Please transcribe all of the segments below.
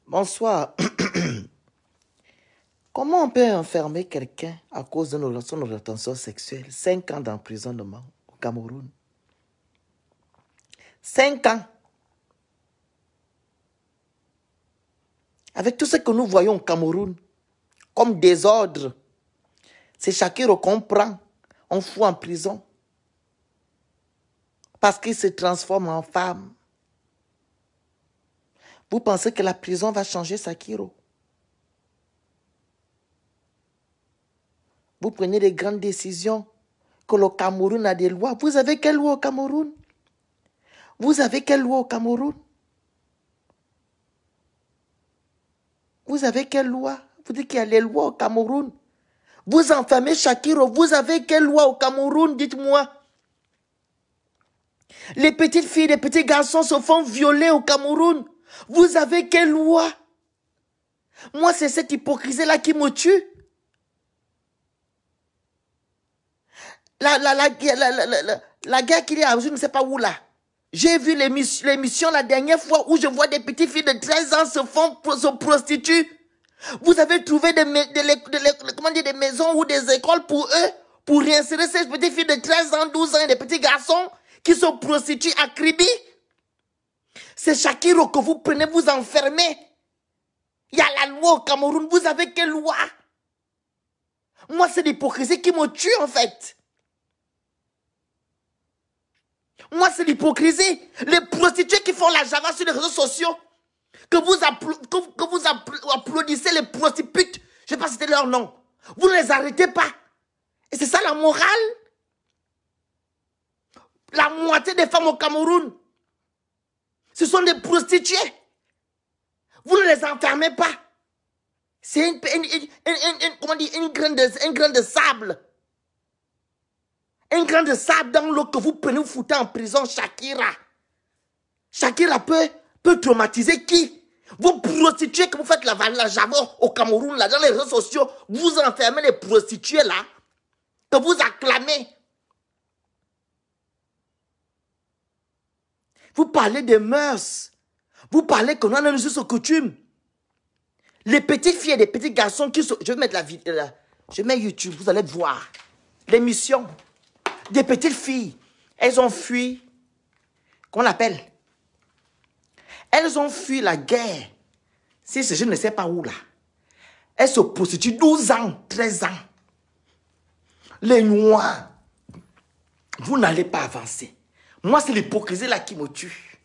Bonsoir. Comment on peut enfermer quelqu'un à cause de son rétention sexuelle? 5 ans d'emprisonnement au Cameroun. 5 ans. Avec tout ce que nous voyons au Cameroun, comme désordre, c'est Shakiro qu'on prend, on fout en prison. Parce qu'il se transforme en femme. Vous pensez que la prison va changer Shakiro? Vous prenez des grandes décisions, que le Cameroun a des lois. Vous avez quelle loi au Cameroun? Vous avez quelle loi au Cameroun? Vous avez quelle loi? Vous dites qu'il y a les lois au Cameroun. Vous enfermez Shakiro. Vous avez quelle loi au Cameroun? Dites-moi. Les petites filles, les petits garçons se font violer au Cameroun. Vous avez quelle loi? Moi, c'est cette hypocrisie-là qui me tue. La guerre qu'il y a, je ne sais pas où là. J'ai vu l'émission la dernière fois où je vois des petites filles de 13 ans se prostituent. Vous avez trouvé des maisons ou des écoles pour eux, pour réinsérer ces petites filles de 13 ans, 12 ans et des petits garçons qui se prostituent à Kribi. C'est Shakiro que vous prenez, vous enfermez. Il y a la loi au Cameroun. Vous avez quelle loi? Moi, c'est l'hypocrisie qui me tue en fait. Moi, c'est l'hypocrisie. Les prostituées qui font la java sur les réseaux sociaux, que vous applaudissez les prostituées, je ne sais pas si c'était leur nom. Vous ne les arrêtez pas. Et c'est ça la morale. La moitié des femmes au Cameroun, ce sont des prostituées. Vous ne les enfermez pas. C'est un grain de sable. Un grain de sable dans l'eau que vous prenez, vous foutez en prison, Shakira. Shakira peut traumatiser qui? Vos prostituées que vous faites la java au Cameroun, là, dans les réseaux sociaux, vous enfermez les prostituées là, que vous acclamez. Vous parlez des mœurs. Vous parlez qu'on a une juste coutume. Les petites filles et les petits garçons qui sont... Je vais mettre la vidéo là. Je mets YouTube, vous allez voir. L'émission. Des petites filles. Elles ont fui. Qu'on appelle. Elles ont fui la guerre. Si je ne sais pas où là. Elles se prostituent 12 ans, 13 ans. Les Noirs. Vous n'allez pas avancer. Moi, c'est l'hypocrisie là qui me tue.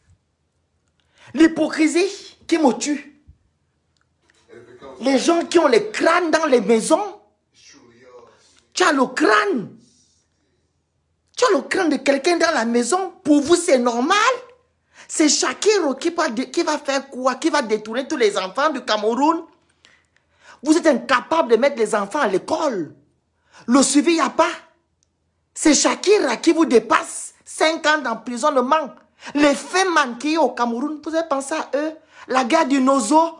L'hypocrisie qui me tue. Les gens qui ont les crânes dans les maisons. Tu as le crâne. Tu as le crâne de quelqu'un dans la maison. Pour vous, c'est normal. C'est Shakiro qui va faire quoi? Qui va détourner tous les enfants du Cameroun? Vous êtes incapable de mettre les enfants à l'école. Le suivi, il n'y a pas. C'est Shakira qui vous dépasse. 5 ans d'emprisonnement. Les femmes manquées au Cameroun, vous avez pensé à eux? La guerre du Nozo.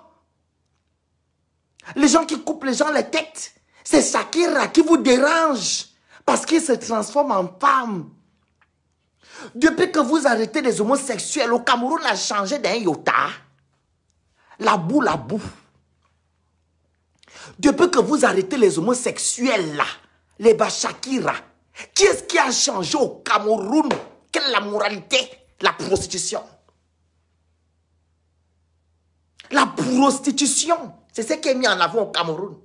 Les gens qui coupent les gens les têtes. C'est Shakira qui vous dérange. Parce qu'il se transforme en femme. Depuis que vous arrêtez les homosexuels, au Cameroun a changé d'un iota. La boue. Depuis que vous arrêtez les homosexuels là, les Bachakira, qui est-ce qui a changé au Cameroun? Quelle est la moralité? La prostitution. La prostitution, c'est ce qui est mis en avant au Cameroun.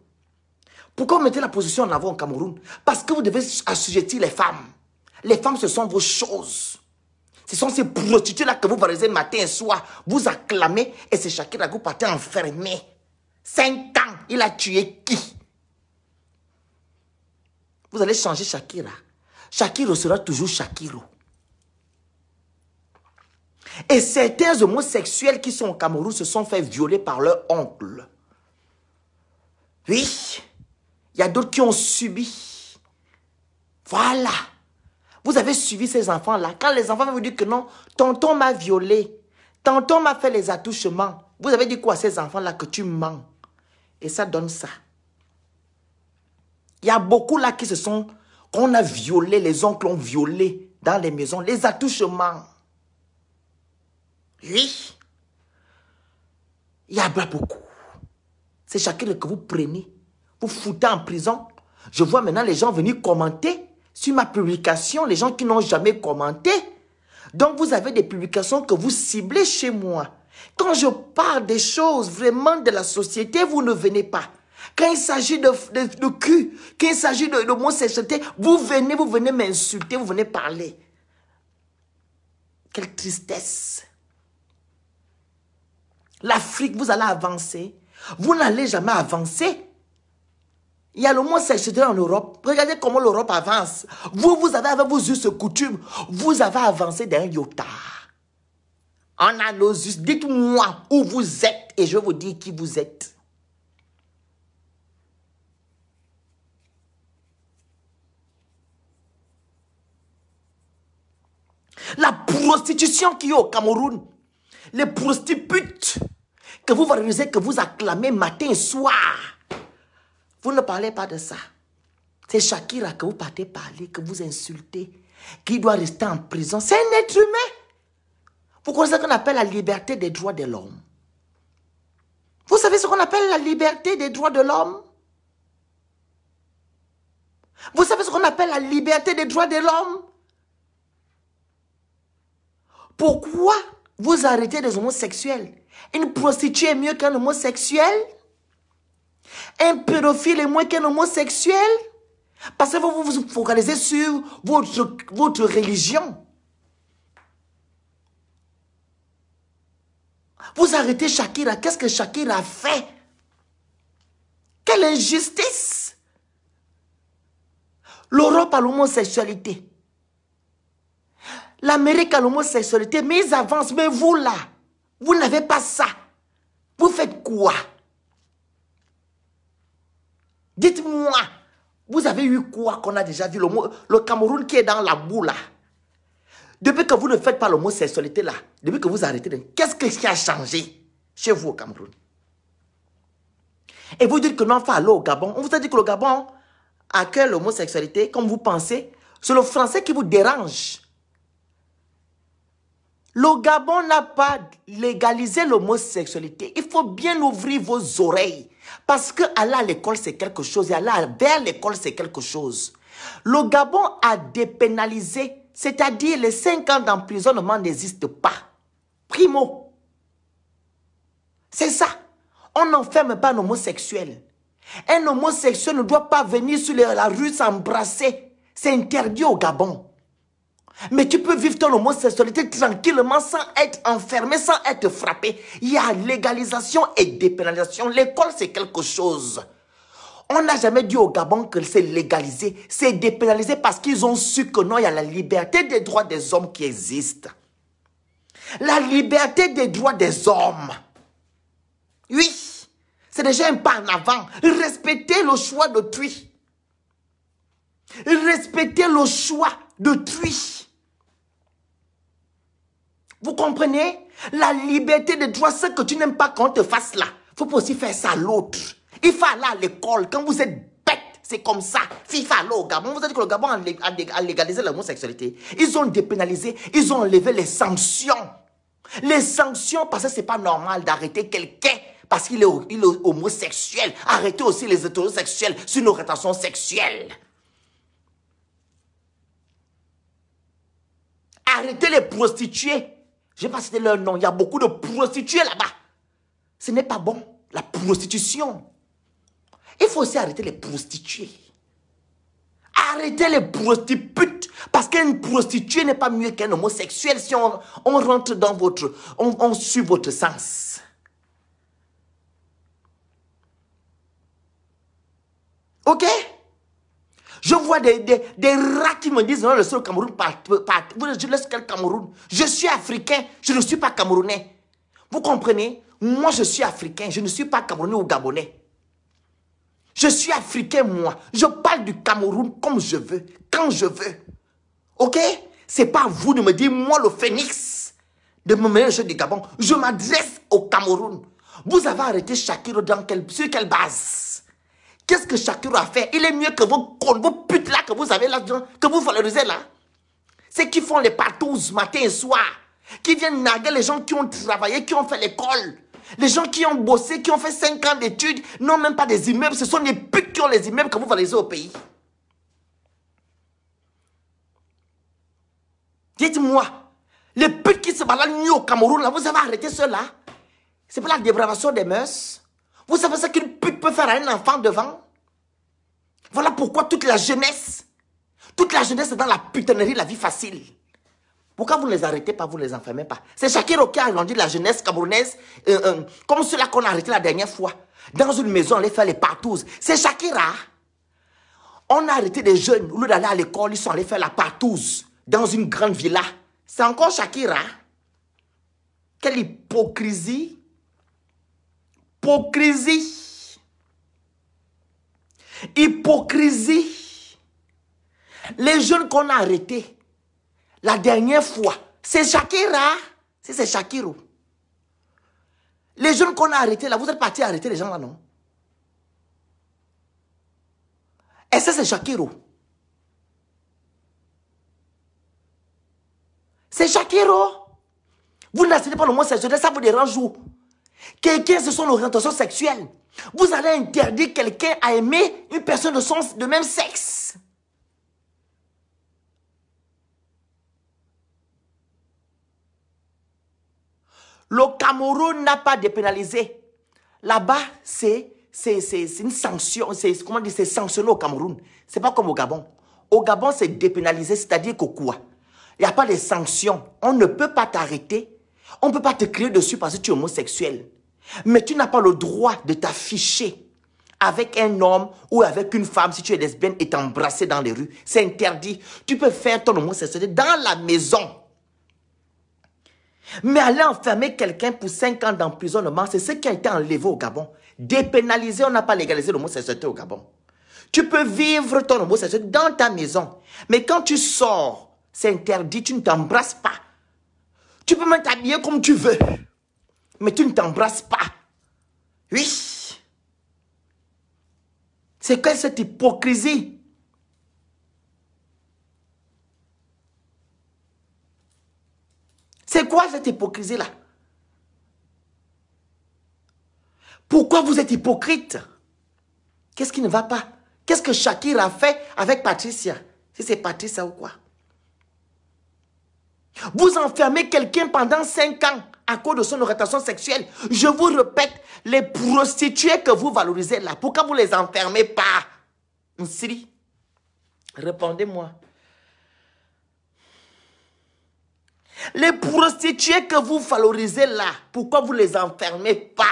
Pourquoi vous mettez la prostitution en avant au Cameroun? Parce que vous devez assujettir les femmes. Les femmes, ce sont vos choses. Ce sont ces prostituées-là que vous valorisez matin et soir. Vous acclamez et c'est Shakira que vous partez enfermé. 5 ans, il a tué qui? Vous allez changer Shakira. Shakiro sera toujours Shakiro. Et certains homosexuels qui sont au Cameroun se sont fait violer par leur oncle. Oui, il y a d'autres qui ont subi. Voilà. Vous avez suivi ces enfants-là. Quand les enfants vous disent que non, tonton m'a violé, tonton m'a fait les attouchements. Vous avez dit quoi à ces enfants-là? Que tu mens. Et ça donne ça. Il y a beaucoup là qui se sont... qu'on a violé, les oncles ont violé dans les maisons. Les attouchements. Oui. Il y a beaucoup. C'est Shakira que vous prenez, vous foutez en prison. Je vois maintenant les gens venir commenter sur ma publication, les gens qui n'ont jamais commenté. Donc vous avez des publications que vous ciblez chez moi. Quand je parle des choses vraiment de la société, vous ne venez pas. Quand il s'agit de cul, quand il s'agit de homosexualité, vous venez m'insulter, vous venez parler. Quelle tristesse. L'Afrique, vous allez avancer. Vous n'allez jamais avancer. Il y a l'homosexualité en Europe. Regardez comment l'Europe avance. Vous avez avec vos us coutumes, vous avez avancé d'un iota. On a nos us. Dites-moi où vous êtes et je vais vous dire qui vous êtes. La prostitution qui est au Cameroun, les prostitutes que vous valorisez, que vous acclamez matin et soir, vous ne parlez pas de ça. C'est Shakira que vous partez parler, que vous insultez, qui doit rester en prison. C'est un être humain. Vous connaissez ce qu'on appelle la liberté des droits de l'homme. Vous savez ce qu'on appelle la liberté des droits de l'homme? Vous savez ce qu'on appelle la liberté des droits de l'homme? Pourquoi vous arrêtez les homosexuels? Une prostituée est mieux qu'un homosexuel? Un pédophile est moins qu'un homosexuel? Parce que vous vous focalisez sur votre religion. Vous arrêtez Shakira. Qu'est-ce que Shakira a fait? Quelle injustice! L'Europe a l'homosexualité. L'Amérique a l'homosexualité, mais ils avancent. Mais vous là, vous n'avez pas ça. Vous faites quoi? Dites-moi, vous avez eu quoi qu'on a déjà vu? Le Cameroun qui est dans la boue là. Depuis que vous ne faites pas l'homosexualité là, depuis que vous arrêtez, qu'est-ce qui a changé chez vous au Cameroun? Et vous dites que non, il faut aller au Gabon. On vous a dit que le Gabon accueille l'homosexualité, comme vous pensez. C'est le français qui vous dérange. Le Gabon n'a pas légalisé l'homosexualité. Il faut bien ouvrir vos oreilles. Parce que aller à l'école, c'est quelque chose. Et aller vers l'école, c'est quelque chose. Le Gabon a dépénalisé. C'est-à-dire, les 5 ans d'emprisonnement n'existent pas. Primo. C'est ça. On n'enferme pas un homosexuel. Un homosexuel ne doit pas venir sur la rue s'embrasser. C'est interdit au Gabon. Mais tu peux vivre ton homosexualité tranquillement sans être enfermé, sans être frappé. Il y a légalisation et dépénalisation. L'école, c'est quelque chose. On n'a jamais dit au Gabon que c'est légalisé. C'est dépénalisé parce qu'ils ont su que non, il y a la liberté des droits des hommes qui existe. La liberté des droits des hommes. Oui, c'est déjà un pas en avant. Respectez le choix d'autrui. Respectez le choix d'autrui. Vous comprenez? La liberté de droit, ce que tu n'aimes pas qu'on te fasse là, il faut aussi faire ça à l'autre. Il faut aller à l'école. Quand vous êtes bête, c'est comme ça. Il faut aller au Gabon. Vous avez dit que le Gabon a légalisé l'homosexualité. Ils ont dépénalisé, ils ont enlevé les sanctions. Les sanctions, parce que ce n'est pas normal d'arrêter quelqu'un parce qu'il est homosexuel. Arrêtez aussi les hétérosexuels sur une orientation sexuelle. Arrêtez les prostituées. Je ne vais pas citer leur nom. Il y a beaucoup de prostituées là-bas. Ce n'est pas bon. La prostitution. Il faut aussi arrêter les prostituées. Arrêtez les prostituées. Parce qu'une prostituée n'est pas mieux qu'un homosexuel si on rentre dans votre... On suit votre sens. Ok? Je vois des rats qui me disent, non, le seul Cameroun, je laisse quel Cameroun? Je suis africain, je ne suis pas camerounais. Vous comprenez? Moi, je suis africain, je ne suis pas camerounais ou gabonais. Je suis africain, moi. Je parle du Cameroun comme je veux, quand je veux. Ok? C'est pas à vous de me dire, moi, le phénix, de me mêler les choses du Gabon. Je m'adresse au Cameroun. Vous avez arrêté Shakira sur quelle base? Qu'est-ce que Shakira a fait? Il est mieux que vos putes là que vous avez là, que vous valorisez là. C'est qui font les partous matin et soir. Qui viennent naguer les gens qui ont travaillé, qui ont fait l'école. Les gens qui ont bossé, qui ont fait 5 ans d'études, n'ont même pas des immeubles. Ce sont les putes qui ont les immeubles que vous valorisez au pays. Dites-moi, les putes qui se baladent au Cameroun, là, vous avez arrêté cela? C'est pas la dépravation des mœurs. Vous savez ce qu'une pute peut faire à un enfant devant? Voilà pourquoi toute la jeunesse est dans la putanerie, la vie facile. Pourquoi vous ne les arrêtez pas, vous ne les enfermez pas? C'est Shakira qui a agrandi la jeunesse camerounaise, comme ceux-là qu'on a arrêté la dernière fois. Dans une maison, on les fait les partouzes. C'est Shakira. On a arrêté des jeunes, au lieu d'aller à l'école, ils sont allés faire la partouze dans une grande villa. C'est encore Shakira. Quelle hypocrisie. Hypocrisie. Hypocrisie. Les jeunes qu'on a arrêtés la dernière fois, c'est Shakira. C'est Shakiro. Les jeunes qu'on a arrêtés là, vous êtes partis arrêter les gens là, non? Et ça, c'est Shakiro. C'est Shakiro. Vous n'acceptez pas le mot sexuel, ça vous dérange où? Quelqu'un, c'est son orientation sexuelle. Vous allez interdire quelqu'un à aimer une personne de même sexe. Le Cameroun n'a pas dépénalisé. Là-bas, c'est une sanction. Comment dire, c'est sanctionné au Cameroun. C'est pas comme au Gabon. Au Gabon, c'est dépénalisé, c'est-à-dire qu'au quoi? Il n'y a pas de sanctions. On ne peut pas t'arrêter. On ne peut pas te crier dessus parce que tu es homosexuel. Mais tu n'as pas le droit de t'afficher avec un homme ou avec une femme si tu es lesbienne et t'embrasser dans les rues. C'est interdit. Tu peux faire ton homosexualité dans la maison. Mais aller enfermer quelqu'un pour 5 ans d'emprisonnement, c'est ce qui a été enlevé au Gabon. Dépénalisé, on n'a pas légalisé l'homosexualité au Gabon. Tu peux vivre ton homosexualité dans ta maison. Mais quand tu sors, c'est interdit, tu ne t'embrasses pas. Tu peux même t'habiller comme tu veux. Mais tu ne t'embrasses pas. Oui. C'est quoi cette hypocrisie? C'est quoi cette hypocrisie-là? Pourquoi vous êtes hypocrite? Qu'est-ce qui ne va pas? Qu'est-ce que Shakira a fait avec Patricia? Si c'est Patricia ou quoi? Vous enfermez quelqu'un pendant 5 ans à cause de son orientation sexuelle. Je vous répète, les prostituées que vous valorisez là, pourquoi vous ne les enfermez pas? Nsiri, répondez-moi. Les prostituées que vous valorisez là, pourquoi vous ne les enfermez pas?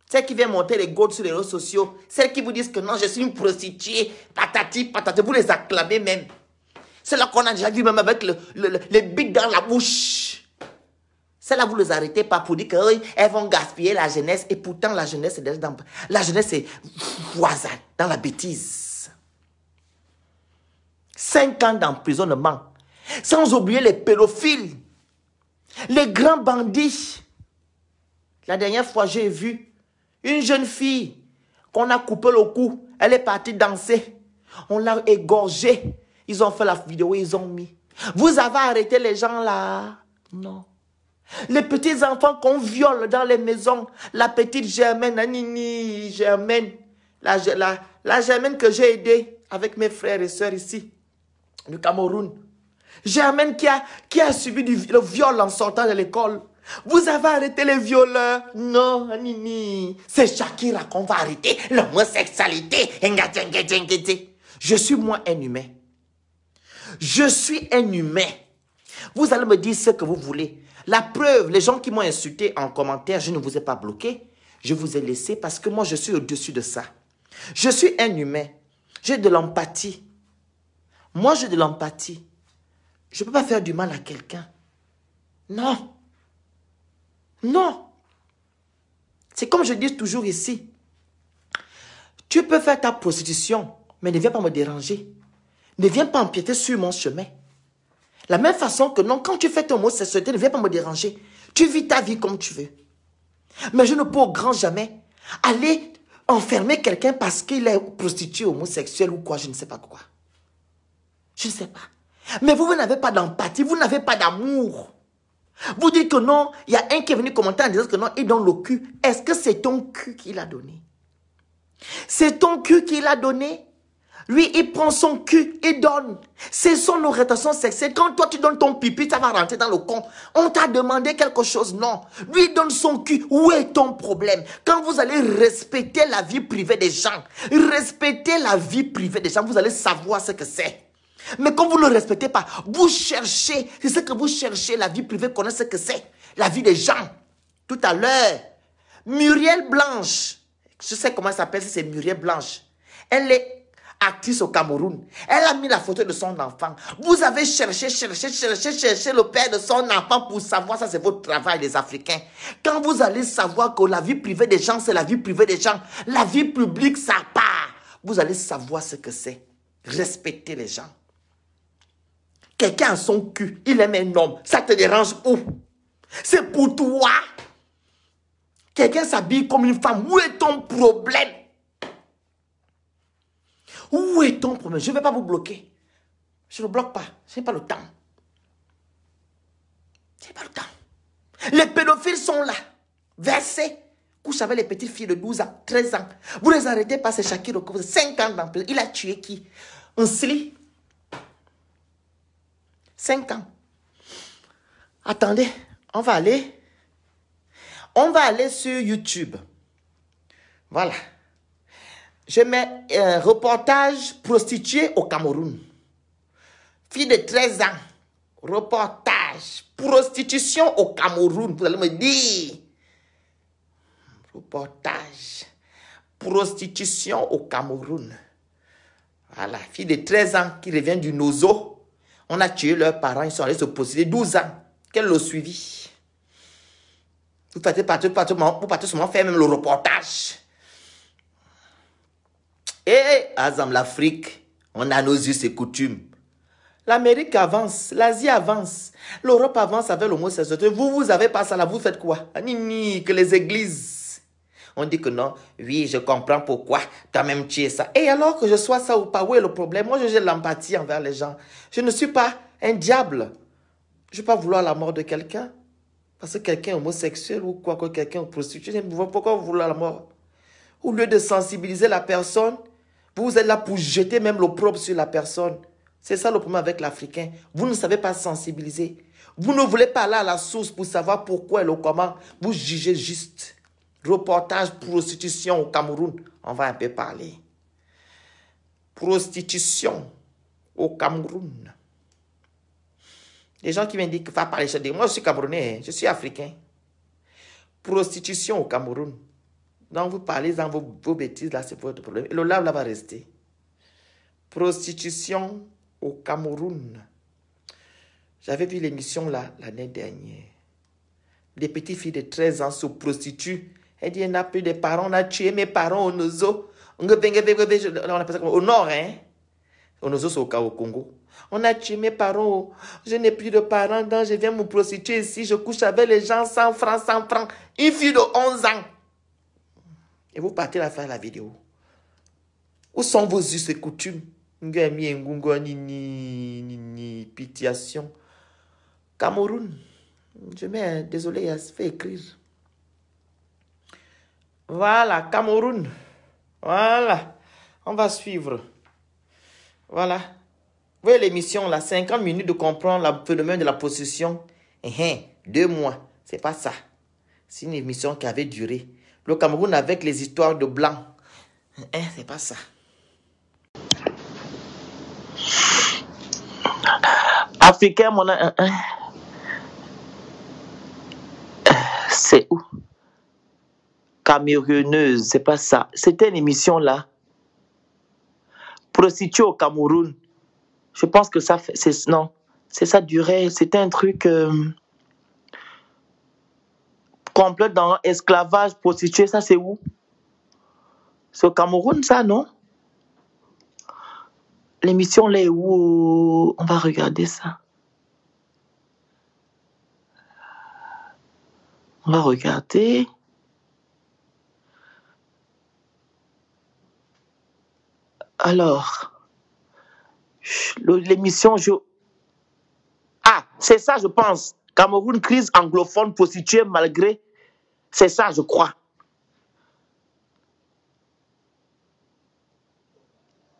Celles qui viennent monter les gouttes sur les réseaux sociaux, celles qui vous disent que non, je suis une prostituée, patati, patati, vous les acclamez même. C'est là qu'on a déjà vu même avec les bites dans la bouche. Celles-là, vous ne les arrêtez pas pour dire qu'elles vont gaspiller la jeunesse. Et pourtant, la jeunesse est voisine, dans la bêtise. 5 ans d'emprisonnement. Sans oublier les pédophiles. Les grands bandits. La dernière fois, j'ai vu une jeune fille qu'on a coupé le cou. Elle est partie danser. On l'a égorgée. Ils ont fait la vidéo, ils ont mis. Vous avez arrêté les gens là? Non. Les petits enfants qu'on viole dans les maisons. La petite Germaine, Nini, Germaine. La Germaine que j'ai aidée avec mes frères et sœurs ici, du Cameroun. Germaine qui a subi le viol en sortant de l'école. Vous avez arrêté les violeurs? Non, Nini. C'est Shakira qu'on va arrêter. L'homosexualité. Je suis moi un humain. Je suis un humain. Vous allez me dire ce que vous voulez. La preuve, les gens qui m'ont insulté en commentaire, je ne vous ai pas bloqué. Je vous ai laissé parce que moi, je suis au-dessus de ça. Je suis un humain. J'ai de l'empathie. Moi, j'ai de l'empathie. Je ne peux pas faire du mal à quelqu'un. Non. Non. C'est comme je dis toujours ici. Tu peux faire ta prostitution, mais ne viens pas me déranger. Ne viens pas empiéter sur mon chemin. La même façon que non, quand tu fais ton homosexualité, ne viens pas me déranger. Tu vis ta vie comme tu veux. Mais je ne peux au grand jamais aller enfermer quelqu'un parce qu'il est prostitué, homosexuel ou quoi, je ne sais pas quoi. Je ne sais pas. Mais vous n'avez pas d'empathie, vous n'avez pas d'amour. Vous dites que non, il y a un qui est venu commenter en disant que non, il donne le cul. Est-ce que c'est ton cul qu'il a donné? C'est ton cul qu'il a donné? Lui, il prend son cul, il donne. C'est son orientation sexuelle. Quand toi, tu donnes ton pipi, ça va rentrer dans le con. On t'a demandé quelque chose, non. Lui, il donne son cul. Où est ton problème? Quand vous allez respecter la vie privée des gens, respecter la vie privée des gens, vous allez savoir ce que c'est. Mais quand vous ne le respectez pas, vous cherchez, c'est ce que vous cherchez, la vie privée, connaissez ce que c'est. La vie des gens. Tout à l'heure, Muriel Blanche, je sais comment elle s'appelle, c'est Muriel Blanche. Elle est actrice au Cameroun. Elle a mis la photo de son enfant. Vous avez cherché le père de son enfant pour savoir, ça c'est votre travail les Africains. Quand vous allez savoir que la vie privée des gens, c'est la vie privée des gens, la vie publique, ça part. Vous allez savoir ce que c'est. Respecter les gens. Quelqu'un a son cul, il aime un homme. Ça te dérange où? C'est pour toi. Quelqu'un s'habille comme une femme. Où est ton problème? Où est ton problème? Je ne vais pas vous bloquer. Je ne bloque pas. Je n'ai pas le temps. Je n'ai pas le temps. Les pédophiles sont là. Versés. Couche avec les petites filles de 12 ans, 13 ans. Vous les arrêtez pas, c'est Shakiro. 5 ans d'emprise. Il a tué qui? Un sli. 5 ans. Attendez, on va aller sur YouTube. Voilà. Je mets un reportage prostituée au Cameroun. Fille de 13 ans. Reportage. Prostitution au Cameroun. Vous allez me dire. Reportage. Prostitution au Cameroun. Voilà. Fille de 13 ans qui revient du Nozo. On a tué leurs parents. Ils sont allés se prostituer. 12 ans. Qu'elle l'a suivi. Vous partez seulement faire même le reportage. Et Azam, l'Afrique, on a nos us et coutumes. L'Amérique avance, l'Asie avance, l'Europe avance avec l'homosexualité. Vous n'avez pas ça là, vous faites quoi? Nini, que les églises. On dit que non, oui, je comprends pourquoi toi-même tu es ça. Et alors que je sois ça ou pas, où est le problème? Moi, j'ai l'empathie envers les gens. Je ne suis pas un diable. Je ne vais pas vouloir la mort de quelqu'un. Parce que quelqu'un est homosexuel ou quoi, que quelqu'un est prostitué. Pourquoi vous voulez la mort? Au lieu de sensibiliser la personne, vous êtes là pour jeter même l'opprobre sur la personne. C'est ça le problème avec l'Africain. Vous ne savez pas sensibiliser. Vous ne voulez pas aller à la source pour savoir pourquoi et le comment. Vous jugez juste. Reportage prostitution au Cameroun. On va un peu parler. Prostitution au Cameroun. Les gens qui me disent qu'il faut parler, je dis, moi je suis Camerounais, je suis Africain. Prostitution au Cameroun. Donc vous parlez dans vos bêtises, là c'est votre problème. Et le là va rester. Prostitution au Cameroun. J'avais vu l'émission là l'année dernière. Des petites filles de 13 ans se prostituent. Elle dit, il n'y a plus de parents, on a tué mes parents au Nozo. On appelle ça au nord, hein. Au Nozo, c'est au Congo. On a tué mes parents. Je n'ai plus de parents, donc je viens me prostituer ici. Je couche avec les gens 100 francs, 100 francs. Une fille de 11 ans. Et vous partez là faire la vidéo. Où sont vos us et coutumes? Pitiation. Cameroun. Je mets, désolé, il se fait écrire. Voilà, Cameroun. Voilà. On va suivre. Voilà. Vous voyez l'émission là, 50 minutes de comprendre le phénomène de la possession. 2 mois. C'est pas ça. C'est une émission qui avait duré. Le Cameroun avec les histoires de blancs. C'est pas ça. Africain, mon... C'est où? Camerouneuse, c'est pas ça. C'était une émission là. Prostituée au Cameroun. Je pense que ça fait... Non, c'est ça durait. C'était un truc... complet dans esclavage, prostituée. Ça, c'est où? C'est au Cameroun, ça, non? L'émission là est où? On va regarder ça. On va regarder. Alors, l'émission, Ah, c'est ça, je pense. Cameroun, crise anglophone, prostituée malgré. C'est ça, je crois.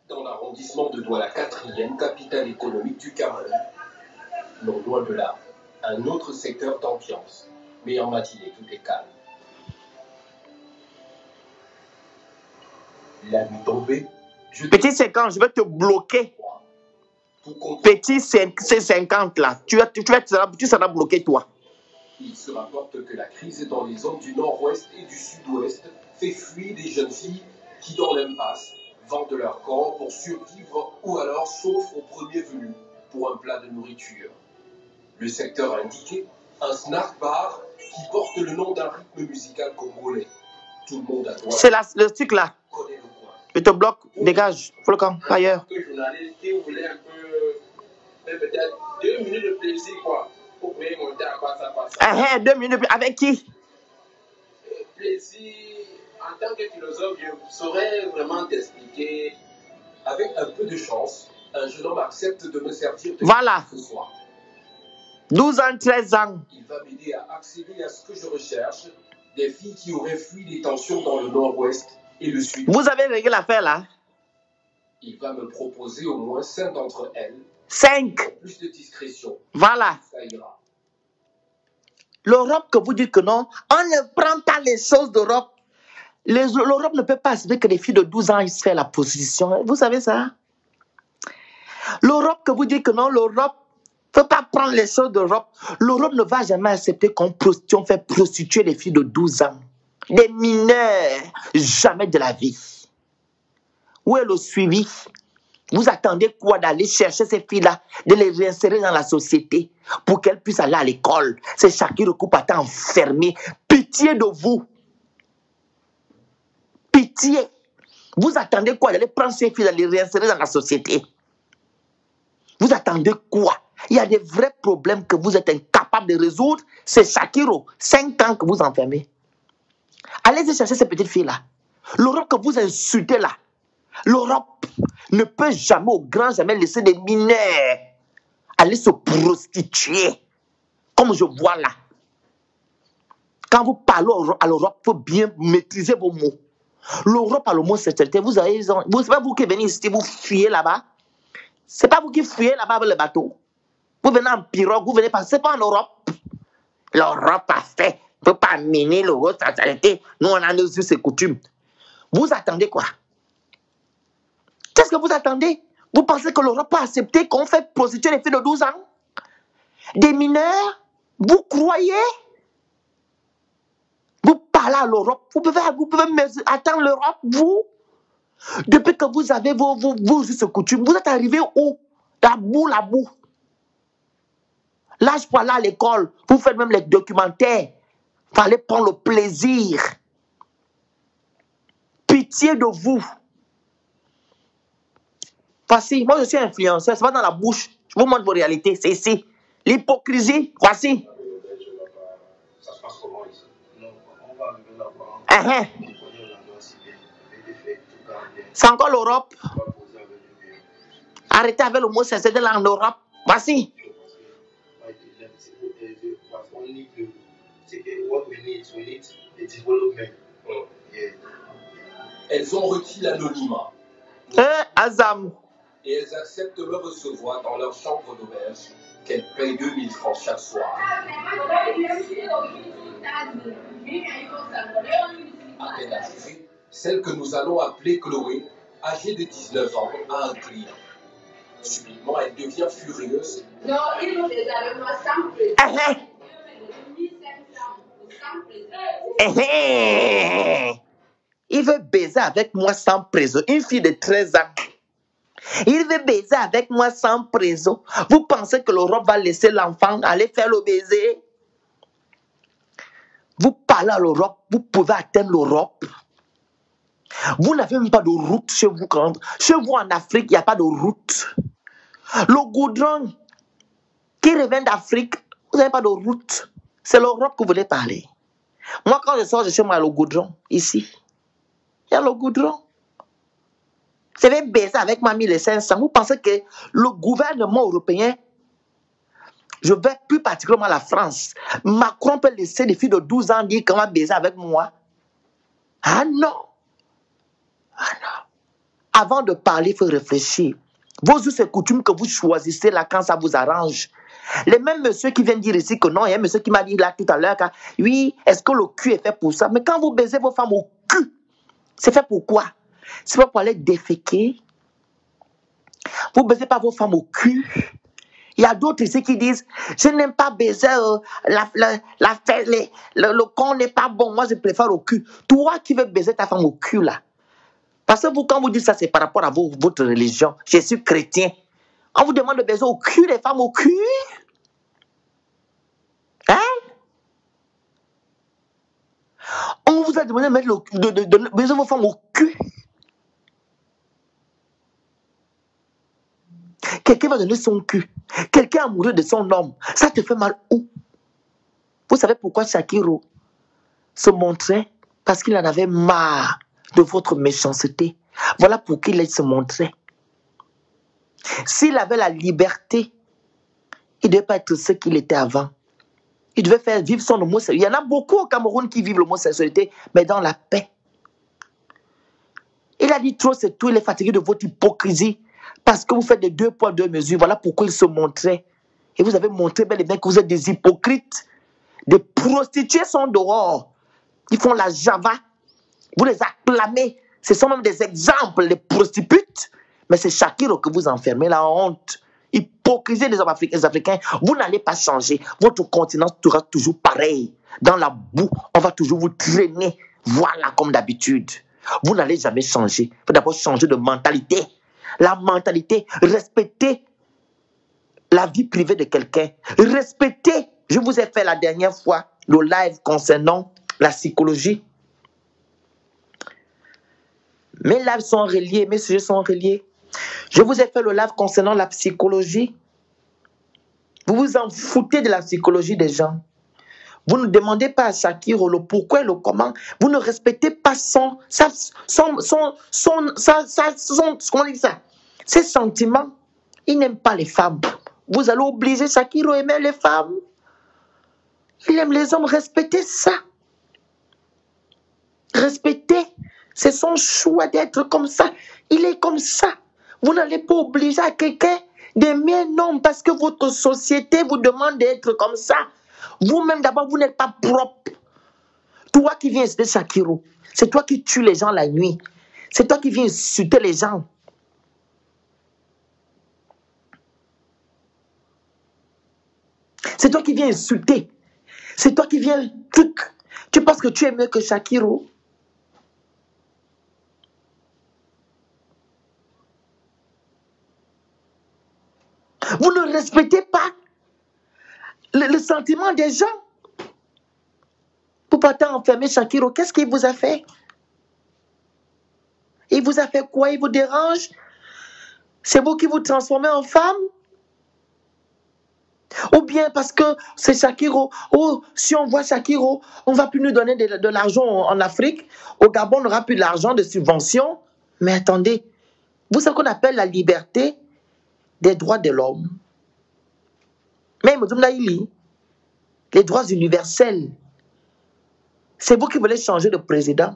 Dans l'arrondissement de Douala, 4e capitale économique du Cameroun. Non, loin de là, un autre secteur d'ambiance. Mais en matinée, tout est calme. La nuit tombée, Petit 50, je vais te bloquer. Petit C50 là, tu seras bloqué toi. Il se rapporte que la crise dans les zones du nord-ouest et du sud-ouest fait fuir des jeunes filles qui, dans l'impasse, vendent leur corps pour survivre ou alors sauf au premier venu pour un plat de nourriture. Le secteur indiqué, un snack bar qui porte le nom d'un rythme musical congolais. Tout le monde a droit. C'est le truc là. Je te bloque, dégage, faut le camp, ailleurs. Peut-être 2 minutes de plaisir, quoi. Pour pouvoir monter à quoi ça passe. Ah, 2 minutes, avec qui? Plaisir, en tant que philosophe, je saurais vraiment t'expliquer. Avec un peu de chance, un jeune homme accepte de me servir de voilà. Ce soir. 12 ans, 13 ans. Il va m'aider à accéder à ce que je recherche, des filles qui auraient fui les tensions dans le nord-ouest et le sud. Vous avez réglé l'affaire là? Il va me proposer au moins 5 d'entre elles. 5. Plus de discrétion. Voilà. Ça ira. L'Europe que vous dites que non, on ne prend pas les choses d'Europe. L'Europe ne peut pas accepter que les filles de 12 ans se fassent la prostitution. Vous savez ça? L'Europe que vous dites que non, l'Europe ne peut pas prendre les choses d'Europe. L'Europe ne va jamais accepter qu'on fait prostituer les filles de 12 ans. Des mineurs. Jamais de la vie. Où est le suivi? Vous attendez quoi d'aller chercher ces filles-là, de les réinsérer dans la société pour qu'elles puissent aller à l'école? C'est Shakira Koupata enfermé. Pitié de vous. Pitié. Vous attendez quoi d'aller prendre ces filles, de les réinsérer dans la société? Vous attendez quoi? Il y a des vrais problèmes que vous êtes incapables de résoudre. C'est Shakira, 5 ans que vous enfermez. Allez-y chercher ces petites filles-là. L'Europe que vous insultez là. L'Europe ne peut jamais, au grand jamais, laisser des mineurs aller se prostituer, comme je vois là. Quand vous parlez à l'Europe, il faut bien maîtriser vos mots. L'Europe a le mot sécurité. C'est pas vous qui venez ici, vous fuyez là-bas. C'est pas vous qui fuyez là-bas avec le bateau. Vous venez en pirogue, vous venez passer. C'est pas en Europe. L'Europe a fait. Il ne peut pas mener l'Europe, sécurité. Nous, on a nos us et coutumes. Vous attendez quoi? Qu'est-ce que vous attendez? Vous pensez que l'Europe peut accepter qu'on fait prostituer les filles de 12 ans? Des mineurs? Vous croyez? Vous parlez à l'Europe. Vous pouvez attendre l'Europe, vous? Depuis que vous avez vos coutumes, vous êtes arrivé où? La boue. Là, je peux aller à l'école. Vous faites même les documentaires. Il fallait prendre le plaisir. Pitié de vous. Voici, moi je suis influenceur, c'est pas dans la bouche. Je vous montre vos réalités, c'est ici. L'hypocrisie, voici. Ça se passe comment ici? Non, on va arriver là-bas. C'est encore l'Europe. Arrêtez avec le mot sincère là en Europe. Voici. Elles ont requis l'anonymat. Azam. Et elles acceptent de me recevoir dans leur chambre d'auberge, qu'elles payent 2000 francs chaque soir. À peine arrivée, celle que nous allons appeler Chloé, âgée de 19 ans, a un client. Subitement, elle devient furieuse. Non, ils ont déjà avec moi sans Il veut baiser avec moi sans prison. Une fille de 13 ans. Il veut baiser avec moi sans prison. Vous pensez que l'Europe va laisser l'enfant aller faire le baiser? Vous parlez à l'Europe, vous pouvez atteindre l'Europe. Vous n'avez même pas de route chez vous. Chez vous en Afrique, il n'y a pas de route. Le goudron qui revient d'Afrique, vous n'avez pas de route. C'est l'Europe que vous voulez parler. Moi, quand je sors de chez moi, il y a le goudron, ici. Il y a le goudron. Je vais baiser avec ma 1500. Vous pensez que le gouvernement européen Je vais plus particulièrement à la France. Macron peut laisser des filles de 12 ans dire comment baiser avec moi. Ah non. Ah non. Avant de parler, il faut réfléchir. Vos us et coutumes que vous choisissez là quand ça vous arrange. Les mêmes messieurs qui viennent dire ici que non, il y a un monsieur qui m'a dit là tout à l'heure, oui, est-ce que le cul est fait pour ça? Mais quand vous baisez vos femmes au cul, c'est fait pour quoi? C'est pas pour aller déféquer. Vous ne baisez pas vos femmes au cul. Il y a d'autres ici qui disent, je n'aime pas baiser, le con n'est pas bon, moi je préfère au cul. Toi qui veux baiser ta femme au cul là. Parce que vous, quand vous dites ça, c'est par rapport à votre religion. Je suis chrétien. On vous demande de baiser au cul, les femmes au cul. Hein? On vous a demandé de baiser vos femmes au cul. Quelqu'un va donner son cul. Quelqu'un amoureux de son homme. Ça te fait mal où? Vous savez pourquoi Shakiro se montrait? Parce qu'il en avait marre de votre méchanceté. Voilà pourquoi il se montrait. S'il avait la liberté, il ne devait pas être ce qu'il était avant. Il devait faire vivre son homosexualité. Il y en a beaucoup au Cameroun qui vivent l'homosexualité, mais dans la paix. Il a dit trop, c'est tout. Il est fatigué de votre hypocrisie. Parce que vous faites des 2 poids, 2 mesures. Voilà pourquoi il se montrait. Et vous avez montré bel et bien que vous êtes des hypocrites. Des prostituées sont dehors. Ils font la java. Vous les acclamez. Ce sont même des exemples, les prostituées. Mais c'est Shakiro que vous enfermez, la honte. Hypocrisie des hommes africains. Vous n'allez pas changer. Votre continent sera toujours pareil. Dans la boue, on va toujours vous traîner. Voilà, comme d'habitude. Vous n'allez jamais changer. Il faut d'abord changer de mentalité. La mentalité, respecter la vie privée de quelqu'un. Respecter, je vous ai fait la dernière fois le live concernant la psychologie. Mes lives sont reliés, mes sujets sont reliés. Je vous ai fait le live concernant la psychologie. Vous vous en foutez de la psychologie des gens. Vous ne demandez pas à Shakiro le pourquoi et le comment. Vous ne respectez pas ses sentiments. Il n'aime pas les femmes. Vous allez obliger Shakiro à aimer les femmes. Il aime les hommes. Respectez ça. Respectez. C'est son choix d'être comme ça. Il est comme ça. Vous n'allez pas obliger à quelqu'un d'aimer un homme parce que votre société vous demande d'être comme ça. Vous-même, d'abord, vous n'êtes pas propre. Toi qui viens insulter Shakiro, c'est toi qui tues les gens la nuit. C'est toi qui viens insulter les gens. C'est toi qui viens insulter. C'est toi qui viens truc. Tu penses que tu es mieux que Shakiro? Vous ne respectez pas le sentiment des gens. Vous partez enfermer Shakiro. Qu'est-ce qu'il vous a fait? Il vous a fait quoi? Il vous dérange? C'est vous qui vous transformez en femme? Ou bien parce que c'est Shakiro. Oh, si on voit Shakiro, on ne va plus nous donner de l'argent en Afrique. Au Gabon, on n'aura plus d'argent de subvention. Mais attendez, vous savez ce qu'on appelle la liberté des droits de l'homme. Même les droits universels. C'est vous qui voulez changer de président.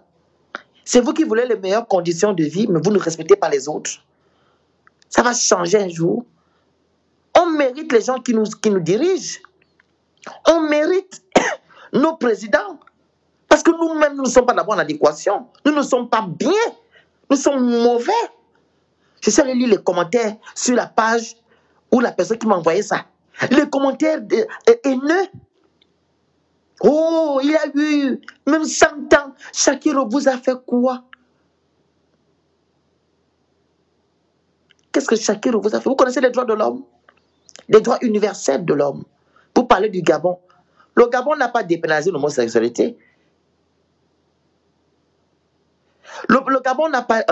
C'est vous qui voulez les meilleures conditions de vie, mais vous ne respectez pas les autres. Ça va changer un jour. On mérite les gens qui nous dirigent. On mérite nos présidents. Parce que nous-mêmes, nous ne sommes pas d'abord en adéquation. Nous ne sommes pas bien. Nous sommes mauvais. Je suis allé lire les commentaires sur la page où la personne qui m'a envoyé ça. Les commentaires haineux. Oh, il a eu même 100 ans. Shakiro vous a fait quoi? Qu'est-ce que Shakiro vous a fait? Vous connaissez les droits de l'homme? Les droits universels de l'homme. Vous parlez du Gabon. Le Gabon n'a pas dépénalisé l'homosexualité. Le Gabon n'a pas...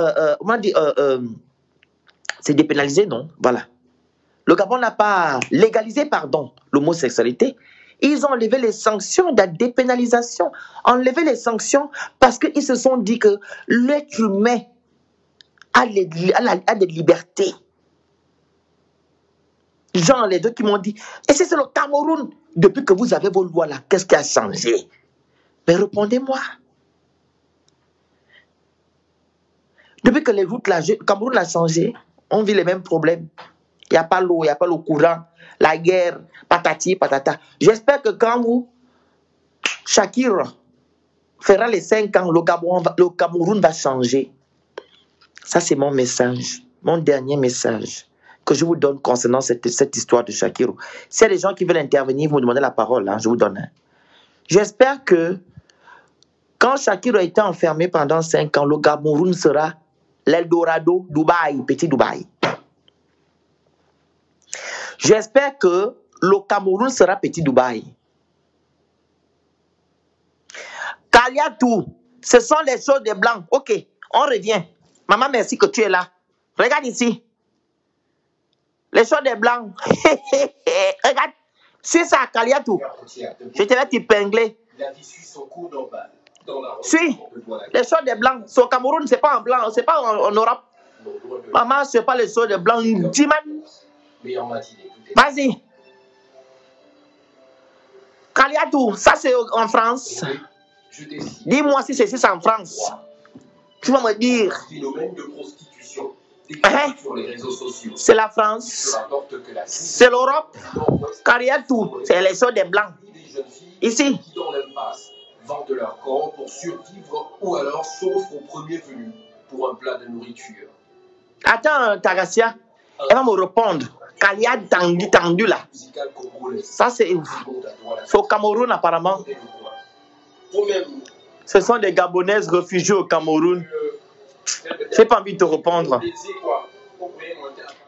c'est dépénalisé, non? Voilà. Le Gabon n'a pas légalisé, pardon, l'homosexualité. Ils ont enlevé les sanctions de la dépénalisation. Enlevé les sanctions parce qu'ils se sont dit que l'être humain a des libertés. Genre, les deux qui m'ont dit, et c'est le Cameroun. Depuis que vous avez vos lois là, qu'est-ce qui a changé? Mais répondez-moi. Depuis que les routes là, le Cameroun a changé, on vit les mêmes problèmes. Il n'y a pas l'eau, il n'y a pas le courant, la guerre, patati, patata. J'espère que quand vous, Shakira, fera les 5 ans, le Cameroun va changer. Ça, c'est mon message, mon dernier message que je vous donne concernant cette histoire de Shakira. S'il y a des gens qui veulent intervenir, vous me demandez la parole, hein, je vous donne. Hein. J'espère que quand Shakira a été enfermé pendant 5 ans, le Cameroun sera l'Eldorado, Dubaï, petit Dubaï. J'espère que le Cameroun sera petit Dubaï. Kaliatou, ce sont les choses des Blancs. Ok, on revient. Maman, merci que tu es là. Regarde ici. Les choses des Blancs. Regarde. Suis ça, Kaliatou. Je te vais t'épingler. Suis. Les choses des Blancs. Au Cameroun, ce n'est pas en blanc. Ce n'est pas en Europe. Maman, ce n'est pas les choses des Blancs. Vas-y. Kaliatou, ça c'est en France. Dis-moi si c'est en France. Tu vas me dire. C'est la France. C'est l'Europe. Kaliatou, c'est les choses des Blancs. Ici. Vendent leur corps pour survivre ou alors s'offrent au premier venu pour un plat de nourriture. Attends, Tagassia, elle va me répondre. Kalia tendu là. Ça c'est au Cameroun apparemment. Ce sont des Gabonaises réfugiées au Cameroun. Je n'ai pas envie de te répondre.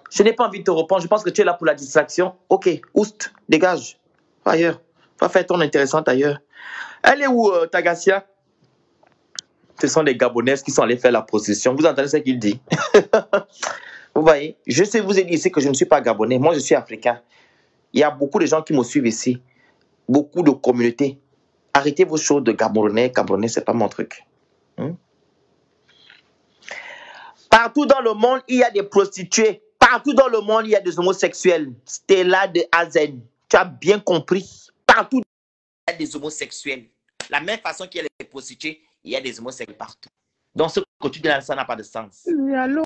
Je n'ai pas envie de te répondre. Je pense que tu es là pour la distraction. Ok, oust, dégage. Va ailleurs. Va faire ton intéressante ailleurs. Elle est où, Tagassia? Ce sont des Gabonaises qui sont allées faire la procession. Vous entendez ce qu'il dit? Vous voyez, je sais vous ai dit ici que je ne suis pas Gabonais. Moi, je suis africain. Il y a beaucoup de gens qui me suivent ici. Beaucoup de communautés. Arrêtez vos choses de Gabonais. Gabonais, ce n'est pas mon truc. Partout dans le monde, il y a des prostituées. Partout dans le monde, il y a des homosexuels. Stella de Azen. Tu as bien compris. Partout, il y a des homosexuels. La même façon qu'il y a des prostituées, il y a des homosexuels partout. Donc, ce que tu dis là, ça n'a pas de sens. Oui, allô?